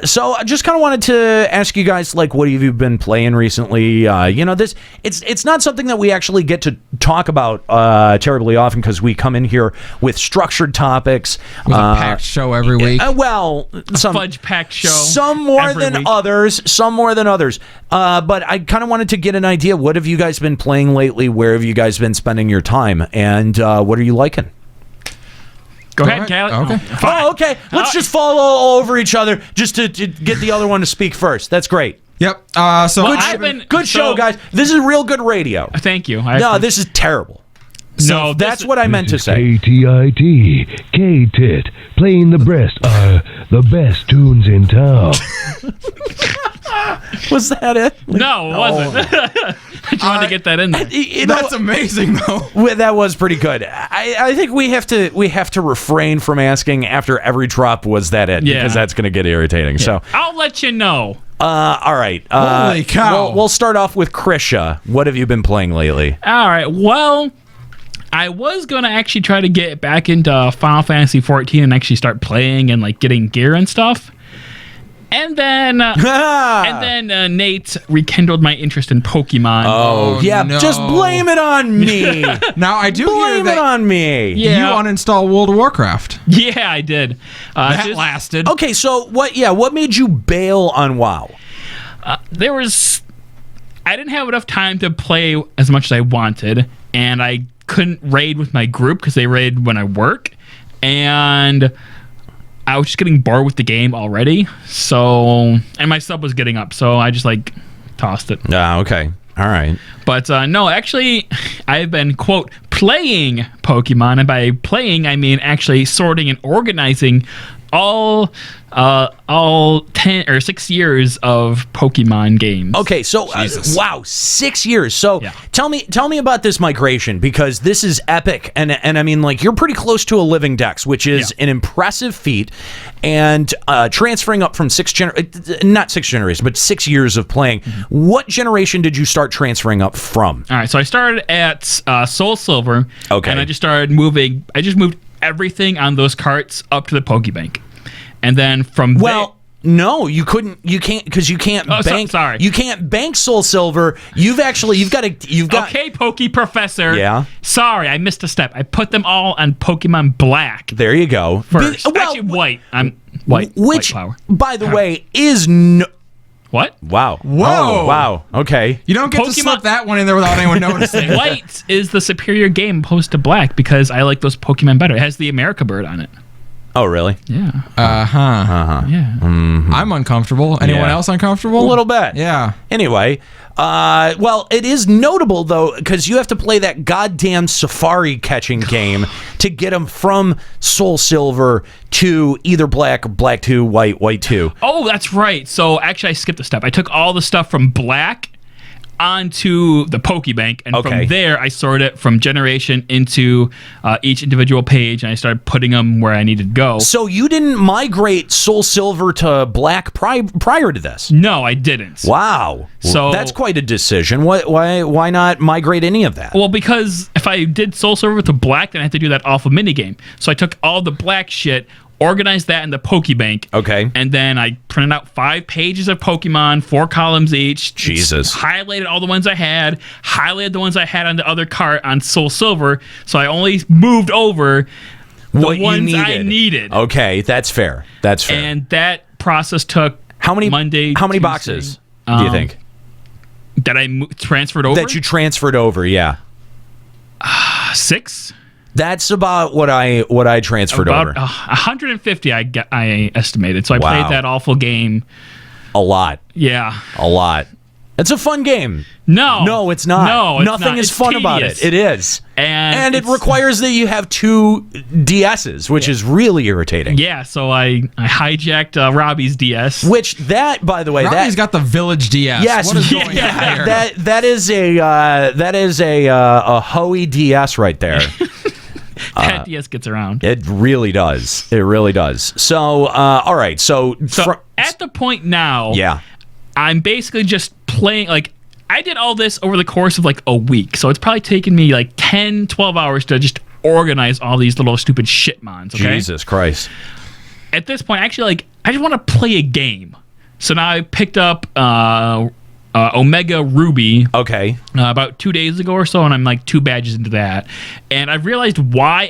so I just kind of wanted to ask you guys, like, what have you been playing recently? This it's not something that we actually get to talk about terribly often because we come in here with structured topics. With a packed show every week. Some fudge packed show. Some more than others. Some more than others. But I kind of wanted to get an idea. What have you guys been playing lately? Where have you guys been spending your time? And what are you liking? Go ahead, Callie. Okay. Okay. Let's just fall all over each other just to get the other one to speak first. That's great. Yep. Good show, guys. This is real good radio. Thank you. This is terrible. No, that's what I meant to say. KTIT, K-Tit, playing the best tunes in town. Was that it? No, it wasn't. I just wanted to get that in there. That's amazing, though. That was pretty good. I think we have to refrain from asking after every drop, was that it? Yeah. Because that's going to get irritating. Yeah. So I'll let you know. All right. Holy cow. We'll start off with Krisha. What have you been playing lately? All right. Well, I was going to actually try to get back into Final Fantasy 14 and actually start playing and like getting gear and stuff. And then Nate rekindled my interest in Pokemon. Oh yeah, no. Just blame it on me. Now I do blame it on me. Yeah. You uninstalled World of Warcraft. Yeah, I did. That lasted. Okay, so what made you bail on WoW? I didn't have enough time to play as much as I wanted, and I couldn't raid with my group because they raid when I work, and I was just getting bored with the game already. So, and my sub was getting up, so I just tossed it. Okay. All right. But no, actually, I've been, quote, playing Pokemon. And by playing, I mean actually sorting and organizing all 10 or 6 years of Pokemon games. Okay, so wow, 6 years. So Yeah. tell me about this migration, because this is epic, and I mean, like, you're pretty close to a living dex, which is an impressive feat, and transferring up from not 6 generations, but 6 years of playing. What generation did you start transferring up from? All right, so I started at Soul Silver. Okay. And I just started moving. I just moved everything on those carts up to the Pokebank. And then from no, you can't, because you can't bank. Sorry. You can't bank Soul Silver. You've got Okay, Poke Professor. Yeah. Sorry, I missed a step. I put them all on Pokemon Black. There you go. First. Actually, white. I'm white. Which, white flower. by the way, is no. What? Wow. Whoa. Oh, wow. Okay. You don't get to slip that one in there without anyone noticing. White is the superior game opposed to Black because I like those Pokemon better. It has the America bird on it. Oh, really? Yeah. Yeah. I'm uncomfortable. Anyone else uncomfortable? A little bit. Yeah. Anyway, well, it is notable, though, because you have to play that goddamn safari catching game to get them from Soul Silver to either Black, Black 2, White, White 2. Oh, that's right. So actually, I skipped a step. I took all the stuff from Black onto the Pokebank, and from there I sorted it from generation into each individual page, and I started putting them where I needed to go. So you didn't migrate Soul Silver to Black prior to this? No, I didn't. Wow. So that's quite a decision. Why not migrate any of that? Well, because if I did Soul Silver to Black, then I had to do that awful minigame. So I took all the Black shit, organized that in the Pokebank. Okay. And then I printed out 5 pages of Pokemon, 4 columns each. Jesus. Highlighted all the ones I had, highlighted the ones I had on the other cart on Soul Silver. So I only moved over the ones I needed. Okay, that's fair. That's fair. And that process took how many Tuesday, boxes do you think? That I transferred over? That you transferred over, yeah. 6? That's about what I transferred over. About 150 I estimated. So I played that awful game a lot. Yeah. A lot. It's a fun game. No, it's not. No, it's nothing not. is It's fun tedious. about it. It is. And it it's- requires that you have 2 DSs, which is really irritating. Yeah, so I hijacked Robbie's DS. Which that, by the way, Robbie's got the Village DS. Yes, what is going on here? that is a Hoey DS right there. That DS gets around. It really does. It really does. So, all right. So at the point now, yeah, I'm basically just playing. Like, I did all this over the course of like a week. So it's probably taken me like 10, 12 hours to just organize all these little stupid shitmons. Okay? Jesus Christ. at this point, actually, like, I just want to play a game. So now I picked up Omega Ruby. Okay. About 2 days ago or so, and I'm like 2 badges into that. And I've realized why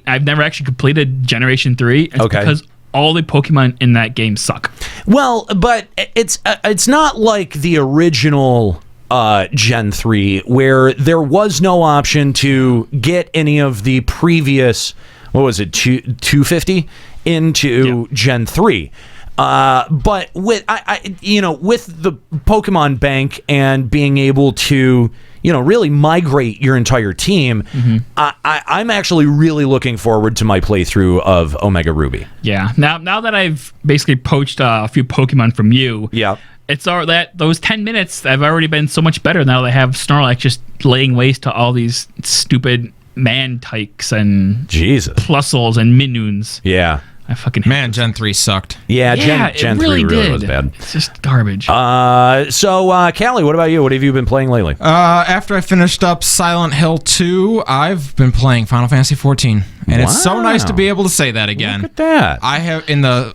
I've never actually completed Generation 3. It's because all the Pokemon in that game suck. Well, but it's not like the original Gen 3 where there was no option to get any of the previous, what was it, 250 into Gen 3. But with with the Pokemon Bank and being able to really migrate your entire team, I'm actually really looking forward to my playthrough of Omega Ruby. Yeah. Now that I've basically poached a few Pokemon from you, it's all that those 10 minutes have already been so much better now that I have Snorlax just laying waste to all these stupid Mantykes and Plusles and Minoons. Yeah. I fucking hate Gen 3 sucked. Yeah, Gen 3 really was bad. It's just garbage. So, Callie, what about you? What have you been playing lately? After I finished up Silent Hill 2, I've been playing Final Fantasy 14. And it's so nice to be able to say that again. Look at that. I have, in the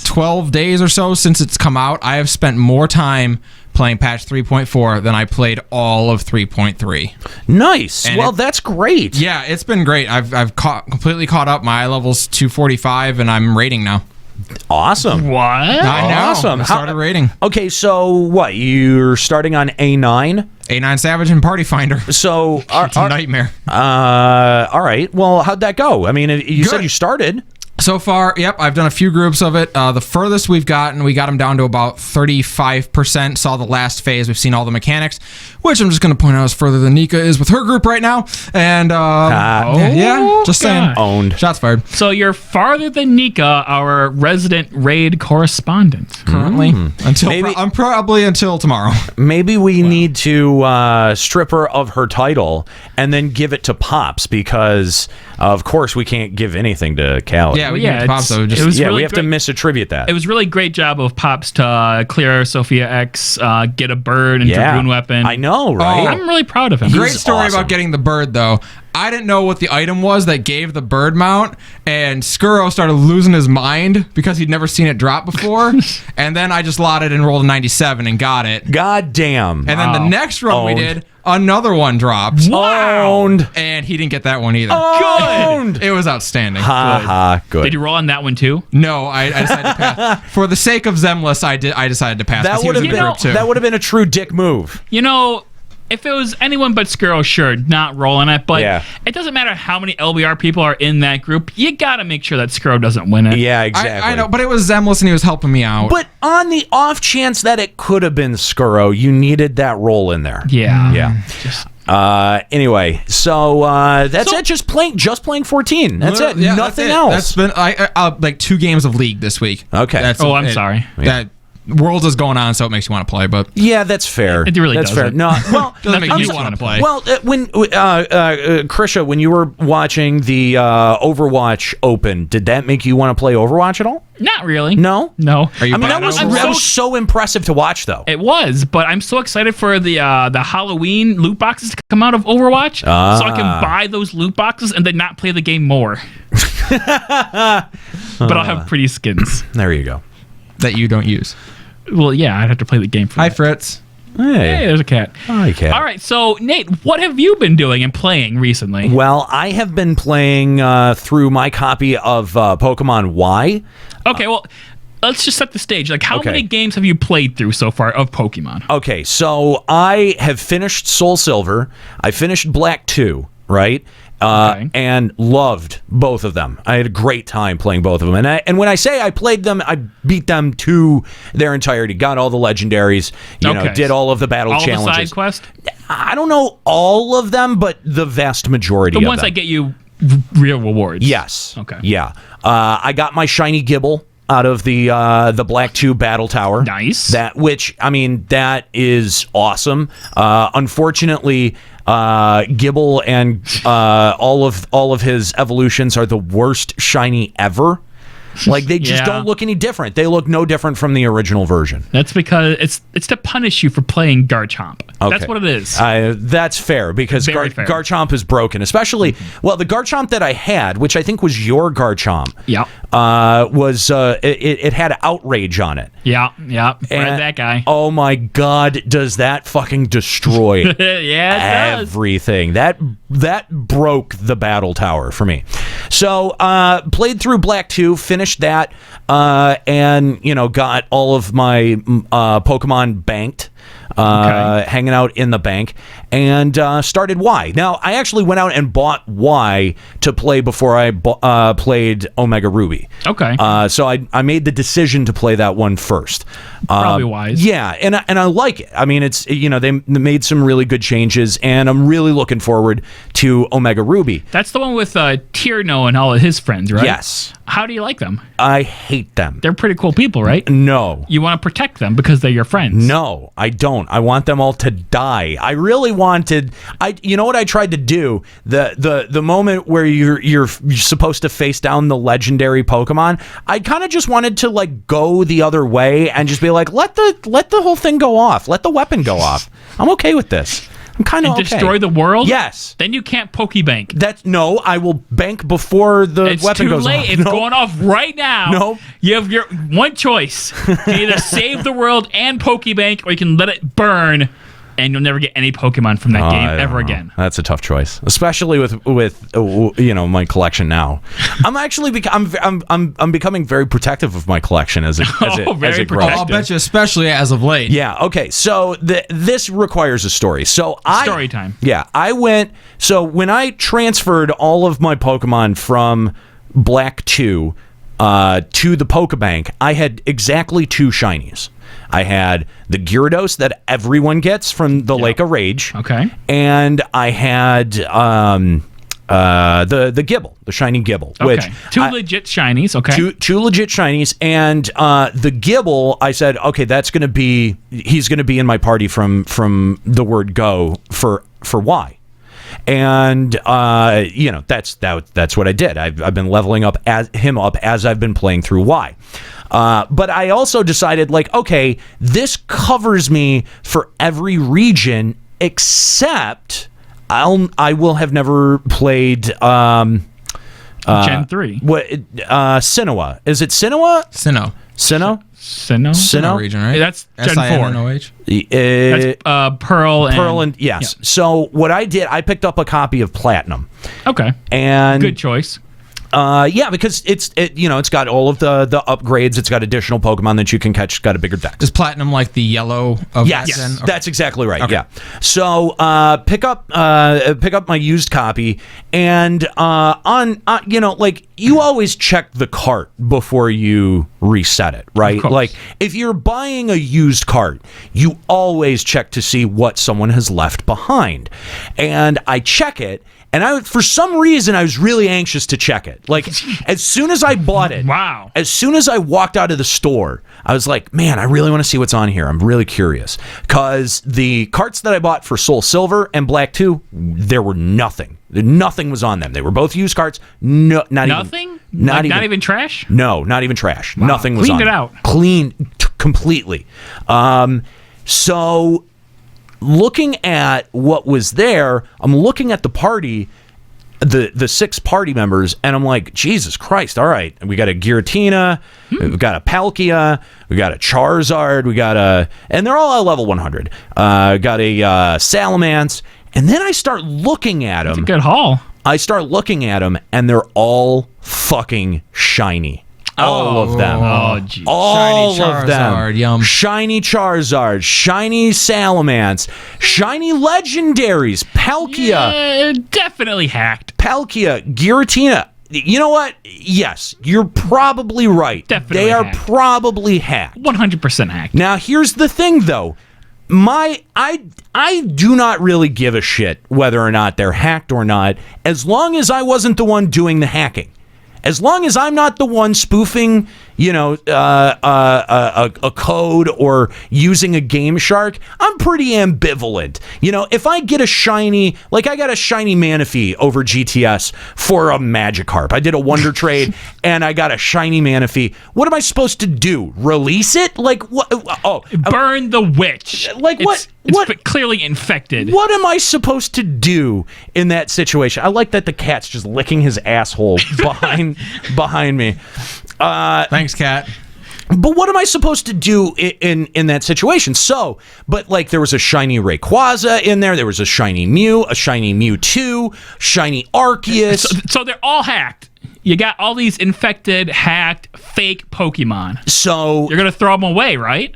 12 days or so since it's come out, I have spent more time playing patch 3.4 than I played all of 3.3. Nice. And that's great. Yeah, it's been great. I've completely caught up. My eye level's 245, and I'm rating now. Awesome. What? I know. Awesome. I started rating. Okay, so what? You're starting on A9? A9 Savage and Party Finder. So it's a nightmare. All right. Well, how'd that go? I mean, you said you started. So far, yep, I've done a few groups of it. The furthest we got them down to about 35%. Saw the last phase. We've seen all the mechanics, which I'm just going to point out is further than Nika is with her group right now. And, just saying. Owned. Shots fired. So you're farther than Nika, our resident raid correspondent. Currently. Until tomorrow. Maybe we need to strip her of her title and then give it to Pops because, of course, we can't give anything to Callie. Yeah, we have to misattribute that. It was really great job of Pops to clear Sophia X, get a bird and Dragoon weapon. I know, right? I'm really proud of him. Great story about getting the bird, though. I didn't know what the item was that gave the bird mount, and Skuro started losing his mind because he'd never seen it drop before. And then I just lotted and rolled a 97 and got it. God damn. And then the next run we did, another one dropped. Wow. Owned. And he didn't get that one either. Owned. It was outstanding. Good. Did you roll on that one too? No, I decided to pass. For the sake of Zemlis, I decided to pass. That would have been a true dick move. If it was anyone but Skuro, sure, not rolling it. But it doesn't matter how many LBR people are in that group. You got to make sure that Skuro doesn't win it. Yeah, exactly. I know, but it was Zemlis and he was helping me out. But on the off chance that it could have been Skuro, you needed that roll in there. Yeah. Yeah. Anyway, so that's it. Just playing 14. That's it. Yeah, Nothing that's else. That's been like 2 games of League this week. Okay. I'm sorry. That Worlds is going on, so it makes you want to play. But yeah, that's fair. It really that's doesn't. fair. No, well, doesn't make you want to play. Well, when Krisha, when you were watching the Overwatch Open, did that make you want to play Overwatch at all? Not really. No. Are you that was so impressive to watch, though. It was, but I'm so excited for the Halloween loot boxes to come out of Overwatch, so I can buy those loot boxes and then not play the game more. But I'll have pretty skins. There you go. That you don't use. Well, yeah, I'd have to play the game for Hi, that. Fritz. Hey, there's a cat. Hi, cat. All right, so Nate, what have you been doing and playing recently? Well, I have been playing through my copy of Pokemon Y. Okay, well, let's just set the stage. Like, how many games have you played through so far of Pokemon? Okay, so I have finished Soul Silver. I finished Black 2, right? And loved both of them. I had a great time playing both of them. And when I say I played them, I beat them to their entirety. Got all the legendaries, you know, did all of the battle challenges. All the side quests? I don't know all of them, but the vast majority of them. The ones that get you real rewards? Yes. Okay. Yeah. I got my shiny Gibble out of the Black 2 Battle Tower. Nice. That is awesome. Unfortunately, Gibble and all of his evolutions are the worst shiny ever. Like, they just don't look any different. They look no different from the original version. That's because it's to punish you for playing Garchomp. Okay. That's what it is. That's fair, because Garchomp is broken. Especially, well, the Garchomp that I had, which I think was your Garchomp. Yeah. it had outrage on it. Yeah. Read that guy. Oh my God, does that fucking destroy yeah, it everything. That broke the battle tower for me. So played through Black 2, finished that, and got all of my Pokemon banked. Hanging out in the bank, and started Y. Now, I actually went out and bought Y to play before I played Omega Ruby. Okay. So I made the decision to play that one first. Probably wise. Yeah, and I like it. I mean, it's they made some really good changes, and I'm really looking forward to Omega Ruby. That's the one with Tierno and all of his friends, right? Yes. How do you like them? I hate them. They're pretty cool people, right? No. You want to protect them because they're your friends. No, I don't. I want them all to die. I really wanted. You know what I tried to do? The moment where you're supposed to face down the legendary Pokemon. I kind of just wanted to go the other way and just be like, let the whole thing go off. Let the weapon go off. I'm okay with this. I'm kind of okay. Destroy the world? Yes. Then you can't Pokebank. No, I will bank before the weapon goes off. It's too late. It's going off right now. No. You have your one choice. You can either save the world and Pokebank, or you can let it burn, and you'll never get any Pokemon from that game ever again. That's a tough choice, especially with my collection now. I'm actually I'm becoming very protective of my collection as it grows. I'll bet you, especially as of late. Yeah. Okay. So this requires a story. So story time. Yeah. I went. So when I transferred all of my Pokemon from Black 2 to the Pokebank, I had exactly 2 shinies. I had the Gyarados that everyone gets from the Lake of Rage. Okay. And I had the Gibble, the shiny Gibble. Okay. Which Two legit shinies, okay. Two legit shinies. And the Gibble, I said, okay, he's going to be in my party from the word go for Y. And that's what I did. I've been leveling up him up as I've been playing through Y. But I also decided, okay, this covers me for every region except I will have never played Gen 3. What Sinnoh? Is it Sinnoh? Sinnoh region, right? That's Gen 4. SINOH. That's Pearl and yes. Yeah. So what I did, I picked up a copy of Platinum. Okay. And good choice. Yeah, because it's got all of the upgrades. It's got additional Pokemon that you can catch. It's got a bigger deck. Is Platinum like the yellow of yes, that? Yes, that's exactly right. Okay. Yeah. So pick up my used copy, and you always check the cart before you reset it, right? Like if you're buying a used cart, you always check to see what someone has left behind, and I check it. And for some reason, I was really anxious to check it. As soon as I bought it, wow. As soon as I walked out of the store, I was like, man, I really want to see what's on here. I'm really curious. Because the carts that I bought for Soul Silver and Black 2, there were nothing. Nothing was on them. They were both used carts. No, nothing? Not even trash? No, not even trash. Wow. Nothing was on them. Cleaned it out. Clean completely. So looking at what was there, I'm looking at the party, the 6 party members, and I'm like, Jesus Christ, all right. We got a Giratina, we've got a Palkia, we got a Charizard, and they're all at level 100. Got a Salamence, and then I start looking at them. That's a good haul. I start looking at them, and they're all fucking shiny. All of them. Oh, geez. All shiny of them. Charizard, yum. Shiny Charizard, shiny Salamence, shiny legendaries, Palkia. Yeah, definitely hacked. Palkia, Giratina. You know what? Yes, you're probably right. Definitely they are hacked. probably hacked. 100% hacked. Now, here's the thing, though. I do not really give a shit whether or not they're hacked or not, as long as I wasn't the one doing the hacking. As long as I'm not the one spoofing, a code or using a Game Shark, I'm pretty ambivalent. If I get a shiny, like I got a shiny Manaphy over GTS for a Magikarp. I did a Wonder Trade and I got a shiny Manaphy. What am I supposed to do? Release it? Like what? Burn the witch. Like what? It's clearly infected. What am I supposed to do in that situation? I like that the cat's just licking his asshole behind me. Thanks, cat. But what am I supposed to do in that situation? But there was a shiny Rayquaza in there. There was a shiny Mew, a shiny Mewtwo, shiny Arceus. So they're all hacked. You got all these infected, hacked, fake Pokemon. So you're gonna throw them away, right?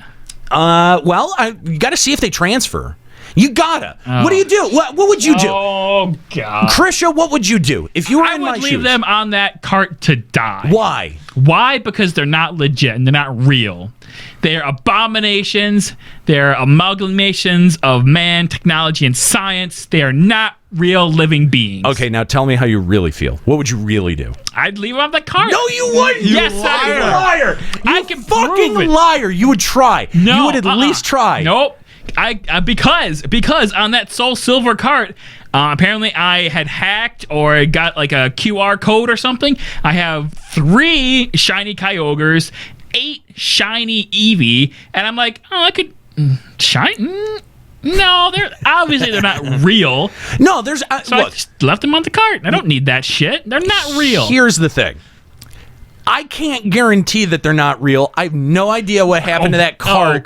You got to see if they transfer. You gotta. Oh. What do you do? What would you do? Oh God, Krisha, what would you do if you were in my shoes? I would leave them on that cart to die. Why? Why? Because they're not legit and they're not real. They're abominations. They're amalgamations of man, technology, and science. They are not real living beings. Okay, now tell me how you really feel. What would you really do? I'd leave them on the cart. No, you wouldn't. Yes, I would. Liar. I can fucking prove it. Liar. You would try. No, you would at least try. Nope. Because on that Soul Silver cart, apparently I had hacked or got like a QR code or something. I have 3 shiny Kyogres, 8 shiny Eevee, and I'm like, I could shine. No, they're not real. No, there's so I just left them on the cart. I don't need that shit. They're not real. Here's the thing. I can't guarantee that they're not real. I have no idea what happened to that cart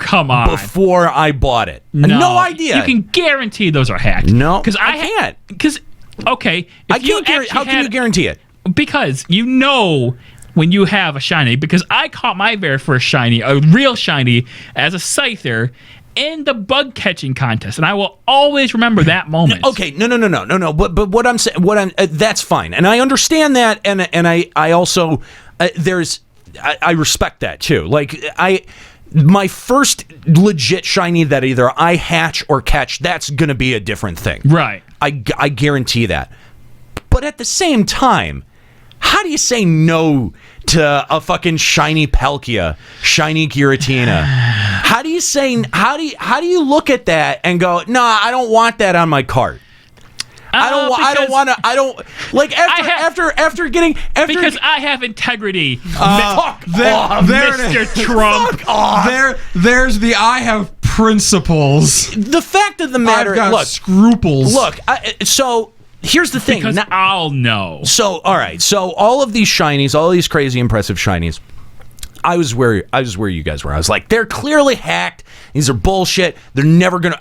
before I bought it. No idea. You can guarantee those are hacked. No, because I can't. How can you guarantee it? Because when you have a shiny, because I caught my very first shiny, a real shiny, as a Scyther in the bug catching contest, and I will always remember that moment. Okay, no. But what I'm saying, that's fine, and I understand that, and I also I respect that too. My first legit shiny that either I hatch or catch, that's gonna be a different thing, right? I guarantee that. But at the same time, how do you say no to a fucking shiny Palkia, shiny Giratina? How do you look at that and go, "Nah, I don't want that on my cart." After getting because I have integrity. Mr. Trump. There's the I have principles. The fact of the matter, I've got scruples. Look, so here's the thing. Because I'll know. So all right. So all of these shinies, all these crazy impressive shinies, I was where you guys were. I was like, they're clearly hacked. These are bullshit. They're never gonna.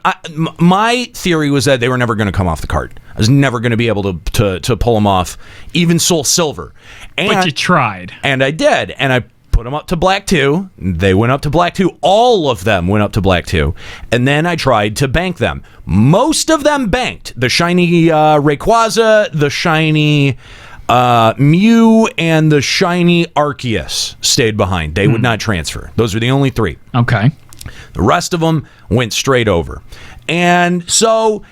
My theory was that they were never gonna come off the cart. I was never gonna be able to pull them off, even Soul Silver. But you tried, and I did, and I put them up to Black 2. They went up to Black 2. All of them went up to Black 2, and then I tried to bank them. Most of them banked. The shiny Rayquaza, the shiny Mew, and the shiny Arceus stayed behind. They would not transfer. Those are the only 3. Okay. The rest of them went straight over. And so,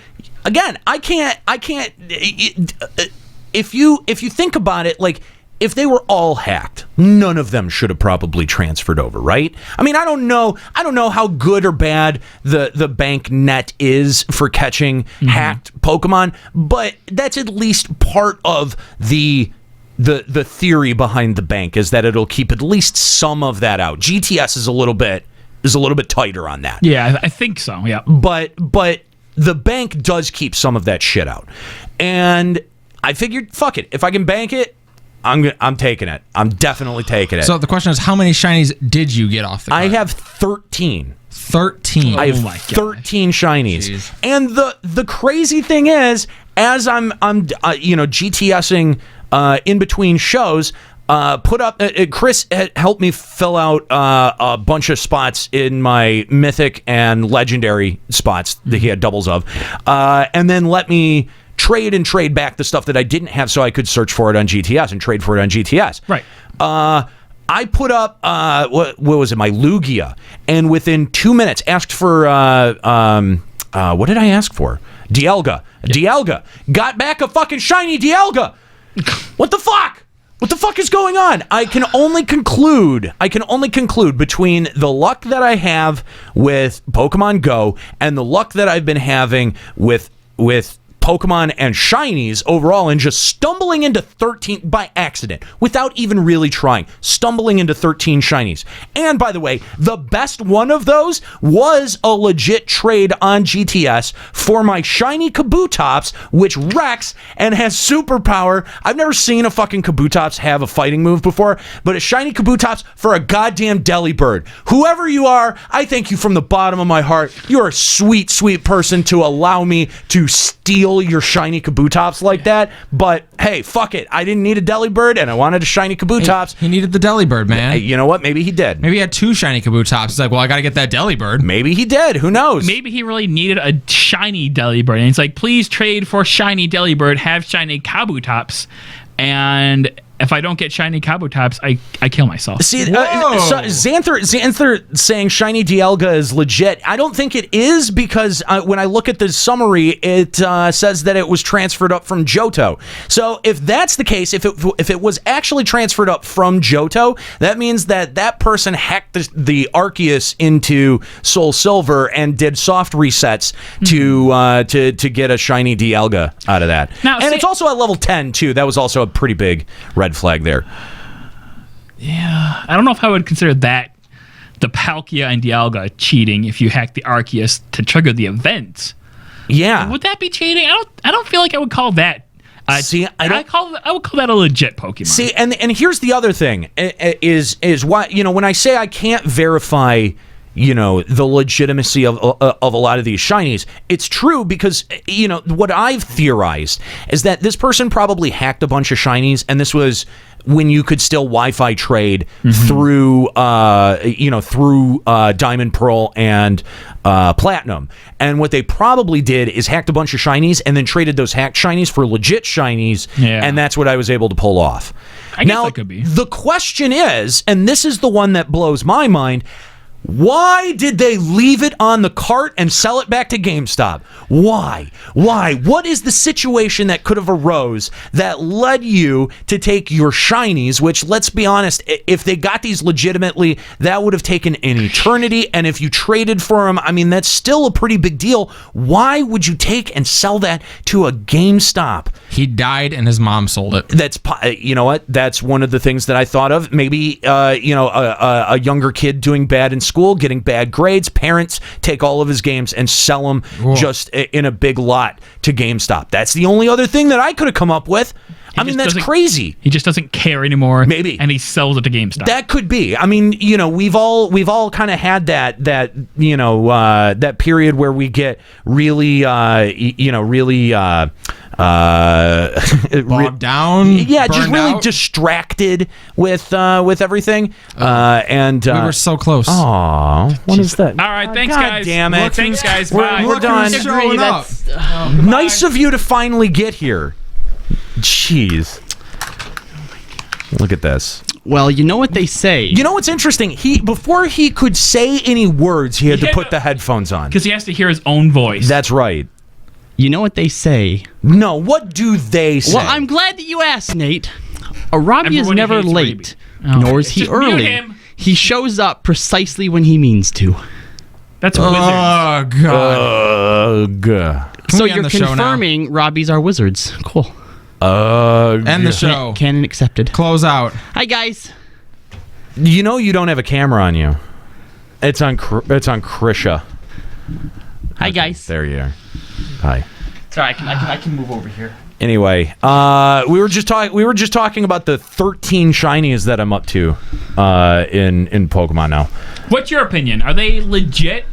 again, I can't. If you think about it, if they were all hacked, none of them should have probably transferred over, right? I mean, I don't know how good or bad the bank net is for catching hacked Pokemon, but that's at least part of the theory behind the bank, is that it'll keep at least some of that out. GTS is a little bit tighter on that. Yeah, I think so. Yeah, but the bank does keep some of that shit out, and I figured, fuck it, if I can bank it, I'm taking it. I'm definitely taking it. So the question is, how many shinies did you get off the cart? I have 13. 13. I have 13 shinies. Jeez. And the crazy thing is, as I'm GTSing in between shows, Chris helped me fill out a bunch of spots in my mythic and legendary spots that he had doubles of, and then let me trade back the stuff that I didn't have, so I could search for it on GTS and trade for it on GTS. Right. I put up what was it, my Lugia, and within 2 minutes asked for what did I ask for? Dialga. Yep. Dialga. Got back a fucking shiny Dialga. What the fuck? What the fuck is going on? I can only conclude between the luck that I have with Pokemon Go and the luck that I've been having with Pokemon and shinies overall, and just stumbling into 13 by accident without even really trying, stumbling into 13 shinies. And by the way, the best one of those was a legit trade on GTS for my shiny Kabutops, which wrecks and has superpower. I've never seen a fucking Kabutops have a fighting move before, but a shiny Kabutops for a goddamn Delibird. Whoever you are, I thank you from the bottom of my heart. You're a sweet, sweet person to allow me to steal your shiny Kabutops like that, but hey, fuck it. I didn't need a Delibird, and I wanted a shiny Kabutops. He needed the Delibird, man. You know what? Maybe he did. Maybe he had 2 shiny Kabutops. He's like, well, I gotta get that Delibird. Maybe he did. Who knows? Maybe he really needed a shiny Delibird, and he's like, please trade for shiny Delibird, have shiny Kabutops, and if I don't get shiny Kabutops, I kill myself. See, so Xanther saying shiny Dialga is legit. I don't think it is, because when I look at the summary, it says that it was transferred up from Johto. So if that's the case, if it was actually transferred up from Johto, that means that person hacked the Arceus into Soul Silver and did soft resets to get a shiny Dialga out of that. Now, and it's also at level 10 too. That was also a pretty big red flag there. Yeah, I don't know if I would consider that the Palkia and Dialga cheating if you hack the Arceus to trigger the event. Yeah, would that be cheating? I don't feel like I would call that. See, I would call that a legit Pokemon. See, and here's the other thing is why, when I say I can't verify the legitimacy of a lot of these shinies, it's true, because what I've theorized is that this person probably hacked a bunch of shinies, and this was when you could still Wi-Fi trade through Diamond, Pearl, and Platinum. And what they probably did is hacked a bunch of shinies and then traded those hacked shinies for legit shinies, and that's what I was able to pull off. I guess that could be. The question is, and this is the one that blows my mind, why did they leave it on the cart and sell it back to GameStop? Why? What is the situation that could have arose that led you to take your shinies, which, let's be honest, if they got these legitimately, that would have taken an eternity, and if you traded for them, I mean, that's still a pretty big deal. Why would you take and sell that to a GameStop? He died and his mom sold it. That's, you know what? That's one of the things that I thought of. Maybe, a younger kid doing bad in school, getting bad grades, parents take all of his games and sell them just in a big lot to GameStop. That's the only other thing that I could have come up with. I mean, that's crazy. He just doesn't care anymore. Maybe. And he sells it to GameStop. That could be. I mean, we've all kind of had that period where we get really bogged down. Yeah, just really out. Distracted with everything. And we were so close. Oh, what is that? All right, thanks, God guys. damn it! Thanks, guys. We're Bye. done. Showing up. Nice of you to finally get here. Jeez. Look at this. Well, you know what they say. You know what's interesting? Before he could say any words, he had to put the headphones on. Because he has to hear his own voice. That's right. You know what they say. No, what do they say? Well, I'm glad that you asked, Nate. Robbie is never late, nor is he early. He shows up precisely when he means to. That's wizards. Oh, God. So you're confirming Robbies are wizards. Cool. End the show. Canon accepted. Close out. Hi, guys. You don't have a camera on you. It's on Krisha. Hi, guys. There you are. Hi. Sorry, I can move over here. Anyway, we were just talking about the 13 shinies that I'm up to in Pokemon now. What's your opinion? Are they legit?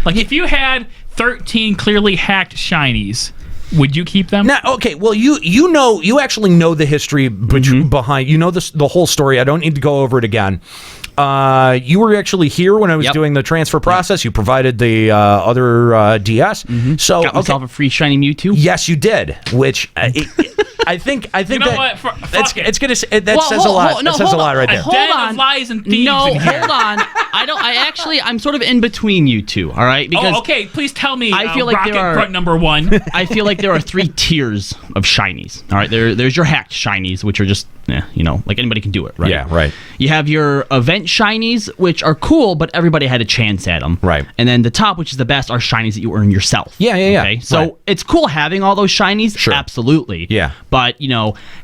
Like, if you had 13 clearly hacked shinies, would you keep them? Now, okay, well, you actually know the history behind. You know the whole story. I don't need to go over it again. You were actually here when I was doing the transfer process. You provided the other DS. So got myself a free shiny Mewtwo. Yes, you did. Which I think you know that it's gonna says a lot. That says a lot right there. Hold on. Lies and thieves. No, hold on. I'm sort of in between you two. All right. Because okay. Please tell me. I feel like Rocket there are Front number 1. I feel like there are 3 tiers of shinies. All right. There's your hacked shinies, which are just like anybody can do it, right? Yeah, right. You have your event shinies, which are cool, but everybody had a chance at them. Right. And then the top, which is the best, are shinies that you earn yourself. Yeah. Okay? So Right. it's cool having all those shinies. Sure. Absolutely. Yeah. But,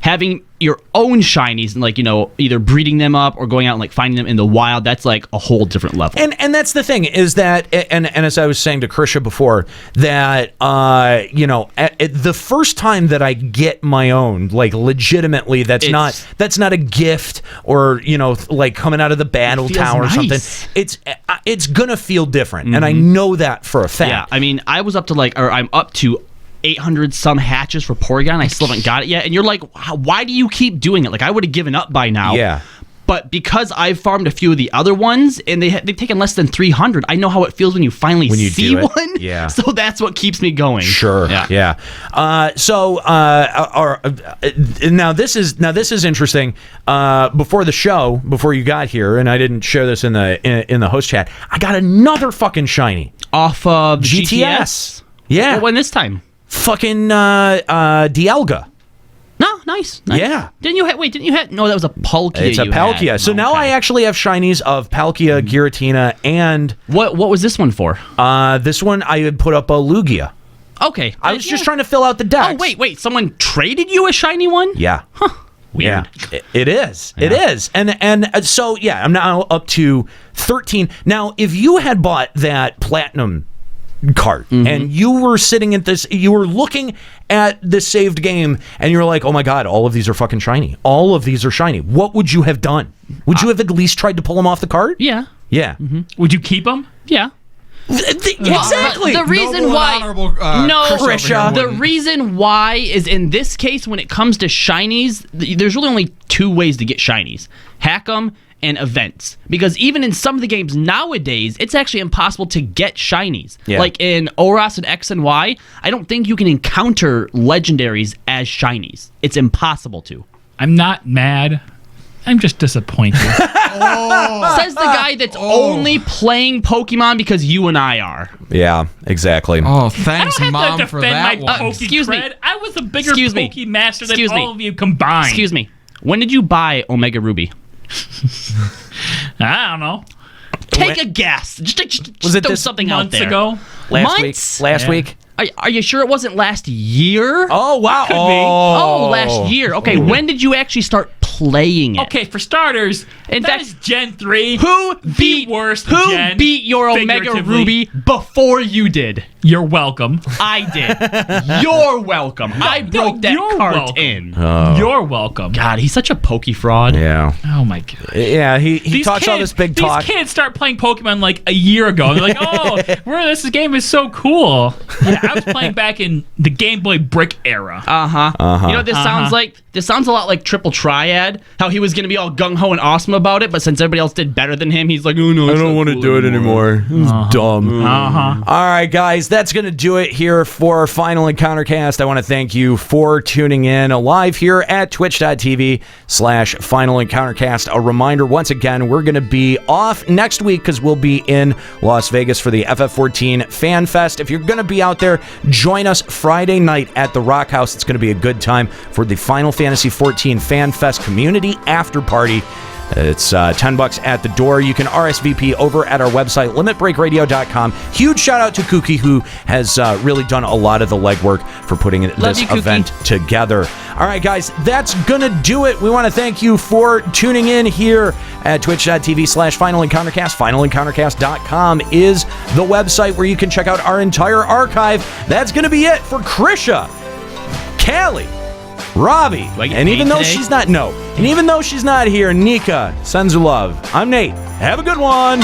having your own shinies and either breeding them up or going out and finding them in the wild, that's like a whole different level. And that's the thing is that, and as I was saying to Krisha before, that the first time that I get my own, legitimately, that's not a gift or coming out of the battle tower or something. It's gonna feel different, and I know that for a fact. Yeah, I mean, I was up to I'm up to 800 some hatches for Porygon. I still haven't got it yet. And you're like, why do you keep doing it? I would have given up by now. Yeah. But because I've farmed a few of the other ones and they've taken less than 300, I know how it feels when you finally see one. Yeah. So that's what keeps me going. Sure. Yeah. Now this is interesting. Before the show, before you got here, and I didn't share this in the host chat, I got another fucking shiny off of GTS. Yeah. What one this time? Fucking Dialga. No, nice. Yeah. Didn't you have? No, that was a Palkia. It's a Palkia. So now I actually have shinies of Palkia, Giratina, and what was this one for? This one I had put up a Lugia. Okay. I was just trying to fill out the decks. Oh wait, someone traded you a shiny one? Yeah. Huh. Weird. Yeah, it is. Yeah. It is. And so yeah, I'm now up to 13. Now, if you had bought that platinum cart and you were sitting at this, you were looking at this saved game and you're like, oh my god, all of these are fucking shiny, all of these are shiny, what would you have done? Would you have at least tried to pull them off the cart? Yeah. Would you keep them? Yeah. Exactly. The reason the reason why is in this case, when it comes to shinies, there's really only two ways to get shinies: hack them and events. Because even in some of the games nowadays, it's actually impossible to get shinies. Yeah. Like in Oras and X and Y, I don't think you can encounter legendaries as shinies. It's impossible to. I'm not mad. I'm just disappointed. Says the guy that's only playing Pokemon because you and I are. Yeah, exactly. Oh, thanks, I don't have Mom, to for defend that my one. Excuse me. cred. I was a bigger Pokemaster than all of you combined. Excuse me. When did you buy Omega Ruby? I don't know. Take a guess. Just was it throw this something out months there. ago? Last week? Are you sure it wasn't last year? Oh, wow. Could be. Oh, last year. Okay, when did you actually start playing it? Okay, for starters, in that fact, is Gen 3. Who the worst Who gen, beat your Omega figuratively. Ruby before you did? You're welcome. I did. You're welcome. I broke that cart in. Oh. You're welcome. God, he's such a pokey fraud. Yeah. Oh my god. Yeah, he talks all this big talk. These kids start playing Pokemon like a year ago. They're like, oh, this game is so cool. Yeah, I was playing back in the Game Boy Brick era. You know what this sounds like? This sounds a lot like Triple Triad. How he was going to be all gung-ho and awesome about it, but since everybody else did better than him, he's like, oh no, I don't want to do it anymore. It's dumb. All right, guys, that's going to do it here for Final Encountercast. I want to thank you for tuning in live here at twitch.tv/Final Encountercast. A reminder, once again, we're going to be off next week because we'll be in Las Vegas for the FF14 Fan Fest. If you're going to be out there, join us Friday night at the Rock House. It's going to be a good time for the Final Fantasy 14 Fan Fest community after party. It's $10 at the door. You can RSVP over at our website, limitbreakradio.com. Huge shout out to Kookie, who has really done a lot of the legwork for putting this event together. All right, guys, that's going to do it. We want to thank you for tuning in here at twitch.tv/Final Encountercast. FinalEncountercast.com is the website where you can check out our entire archive. That's going to be it for Krisha, Callie, Robbie, and even though she's not here, Nika sends her love. I'm Nate. Have a good one.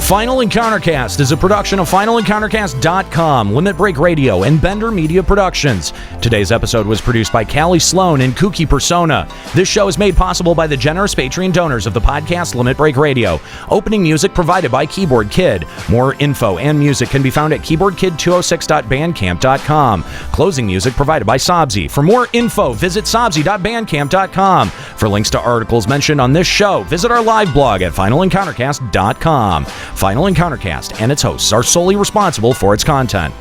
Final Encountercast is a production of FinalEncountercast.com, Limit Break Radio, and Bender Media Productions. Today's episode was produced by Callie Sloan and Kooky Persona. This show is made possible by the generous Patreon donors of the podcast Limit Break Radio. Opening music provided by Keyboard Kid. More info and music can be found at keyboardkid206.bandcamp.com. Closing music provided by Sobsy. For more info, visit sobsy.bandcamp.com. For links to articles mentioned on this show, visit our live blog at FinalEncountercast.com. Final Encountercast and its hosts are solely responsible for its content.